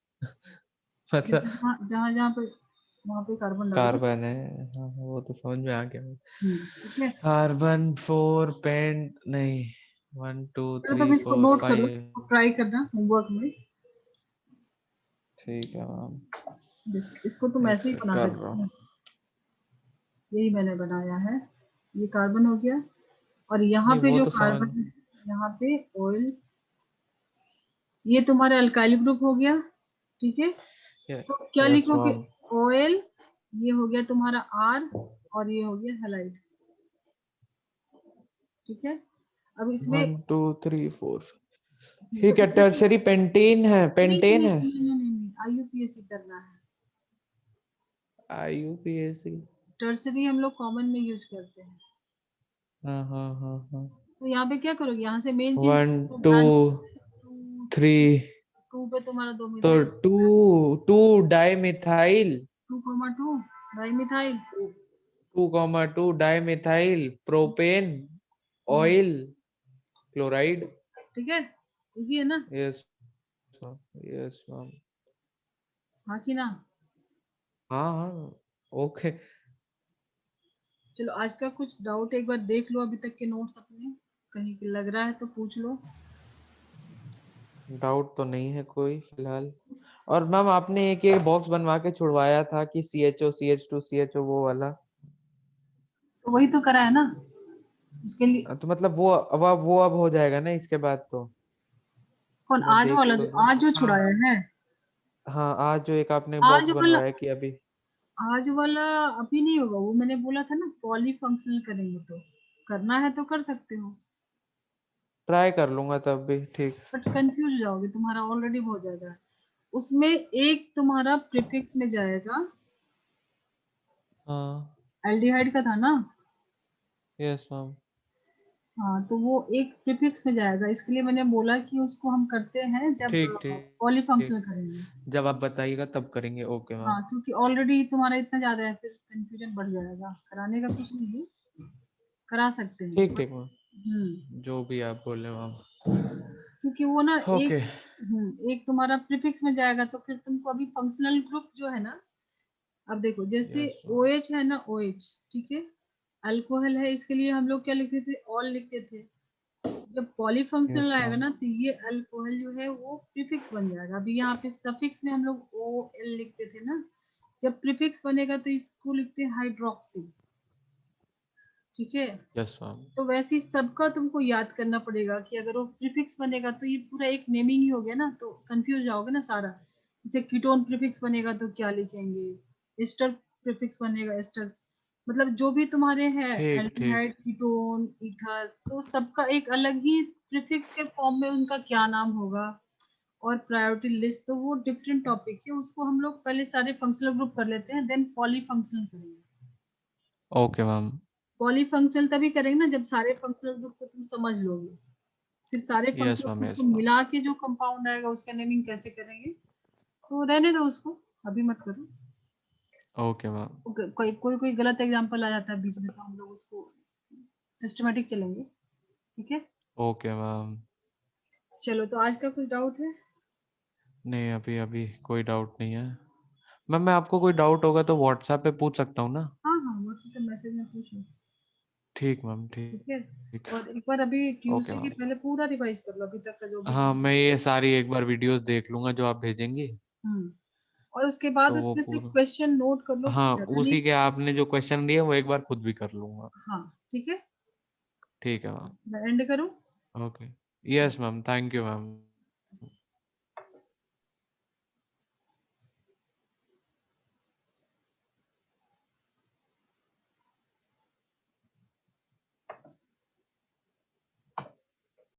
मतलब जहाँ जहाँ जहाँ पे वहाँ पे कार्बन डालो। कार्बन है। हाँ वो तो समझ में आ गया। ठीक है। कार्बन 4 पेंट नहीं, 1 2 चलो 3 तुम इसको 4 नोट करो, 5। ट्राई करना होमवर्क में। ठीक है मैम, देखो, इसको तुम एक ऐसे ही से बना कर रहा सकते हूँ। हो। यही मैंने बनाया है। ये कार्बन हो गया, और यहाँ नहीं पे वो जो तो समझ। कार्बन है, यहाँ पे ऑयल, ये तुम्हारा अल्काइल ग्रुप हो गया। ठीक है, तो क्या यस लिखोगे? मैम। ऑयल, ये हो गया तुम्हारा आर, और ये हो गया हैलाइड। ठीक है, अब इसमें 1 2 3 4। तो ठीक है, इसमें टर्सरी पेंटेन है, नहीं नहीं पेंटेन नहीं है। नहीं नहीं नहीं, नहीं, आईयूपीएसी करना है। IUPAC। टर्सरी हम लोग कॉमन में यूज करते हैं। हाँ हाँ हाँ हाँ। तो यहाँ पे क्या करोगे? यहाँ से मेन चेंज 1 तो 2 ब्रांच 3। टू पे तुम्हारा दो तो methyl, 2 di methyl, 2,2 di methyl. 2,2 di methyl propane oil chloride. ठीक है, इजी है ना? Yes yes ma'am. हाँ कि ना? हाँ हाँ ओके। चलो आज का कुछ डाउट एक बार देख लो, अभी तक के नोट्स अपने, कहीं लग रहा है तो पूछ लो। डाउट तो नहीं है कोई फिलहाल। और मैम आपने एक ये बॉक्स बनवा के छुड़वाया था कि CHO CH2 CHO वो वाला। तो वही तो करा है ना उसके लिए। तो मतलब वो अब हो जाएगा ना इसके बाद तो। कौन? मैं आज देख वाला तो जो लूं। आज जो हाँ छुड़ाया है? हाँ, आज जो एक आपने आज बॉक्स वाला, बनवाया कि अभी। आज वाला अभी नहीं होगा, वो मैंने बोला था ना पॉली फंक्शनल करेंगे, तो करना है तो कर सकते हो, ट्राई कर लूंगा तब भी ठीक। बट कंफ्यूज हो जाओगे, तुम्हारा ऑलरेडी हो जाएगा। उसमें एक तुम्हारा प्रीफिक्स में जाएगा, हाँ एल्डिहाइड का था ना? Yes ma'am. हाँ, तो वो एक प्रीफिक्स में जाएगा, इसके लिए मैंने बोला कि उसको हम करते हैं जब ठीक ठीक पॉली ठीक। फंक्शनल करेंगे। जब आप बताइएगा तब करेंगे, ओके हाँ, मैम। क्योंकि ऑलरेडी तुम्हारा इतना ज्यादा है, फिर कंफ्यूजन बढ़ जाएगा, कराने का कुछ नहीं है, करा सकते हैं ठीक बट। ठीक मैम, हम्म, जो भी आप बोले मैम। क्योंकि वो ना ओके। एक तुम्हारा प्रीफिक्स में जाएगा, तो फिर तुमको अभी फंक्शनल ग्रुप जो है ना, अब देखो जैसे यस मैम। OH है ना, OH, ठीक है, अल्कोहल है, इसके लिए हम लोग क्या लिखते थे? ऑल लिखते थे। जब पॉलीफंक्शनल यस आएगा मैम। ना, तो ये अल्कोहल जो है वो प्रीफिक्स बन जाएगा। अभी यहाँ पे सफिक्स में हम लोग OL लिखते थे ना, जब प्रीफिक्स बनेगा तो इसको लिखते हैं हाइड्रोक्सी। ठीक है, यस मैम। तो वैसे ही सबका तुमको याद करना पड़ेगा कि अगर वो प्रीफिक्स बनेगा तो ये पूरा एक नेमिंग ही हो गया ना, तो कंफ्यूज जाओगे ना सारा। जैसे कीटोन प्रीफिक्स बनेगा तो क्या लिखेंगे? एस्टर प्रीफिक्स बनेगा, एस्टर, मतलब जो भी तुम्हारे हैं, ठीक ठीक। एल्डिहाइड, कीटोन, ईथर, तो सबका एक अलग ही प्रीफिक्स के फॉर्म में उनका क्या नाम होगा। और प्रायोरिटी लिस्ट तो वो डिफरेंट टॉपिक है, उसको हम लोग पहले सारे फंक्शनल ग्रुप कर लेते हैं, देन पॉली फंक्शनल करेंगे। Okay ma'am. पॉली फंक्शनल तभी करेंगे ना जब सारे फंक्शनल ग्रुप को तुम समझ लोगे, फिर सारे यस फंक्शनल मैम ग्रुप को यस मैम। मिला के जो कंपाउंड आएगा उसका नेमिंग कैसे करेंगे, तो रहने दो उसको, अभी मत करो। Okay ma'am. कोई कोई कोई गलत एग्जांपल आ जाता है बीच में, तो हम लोग उसको सिस्टमेटिक चलेंगे। ठीक है, ओके मैम। चलो तो आज का कुछ डाउट है? नहीं अभी अभी कोई डाउट नहीं है मैम। मैं आपको कोई डाउट होगा तो व्हाट्सएप पे पूछ सकता हूँ ना? हाँ हाँ, व्हाट्सएप पे मैसेज में पूछ लो। ठीक मैम ठीक है, ठीक। और एक बार अभी ओके ट्यूसडे के मैम। पहले पूरा रिवाइज कर लो अभी तक का जो भी हाँ हमने मैं ये किया। सारी एक बार वीडियोस देख लूंगा जो आप भेजेंगी। हम्म, और उसके बाद तो वो उसमें से पूरा। क्वेश्चन नोट कर लो, हाँ ज्यादा नहीं। उसी के आपने जो क्वेश्चन दिए वो एक बार खुद भी कर लूंगा। हाँ, ठीक है, ठीक है मैम। मैं एंड करूँ? Okay. Yes ma'am, thank you ma'am.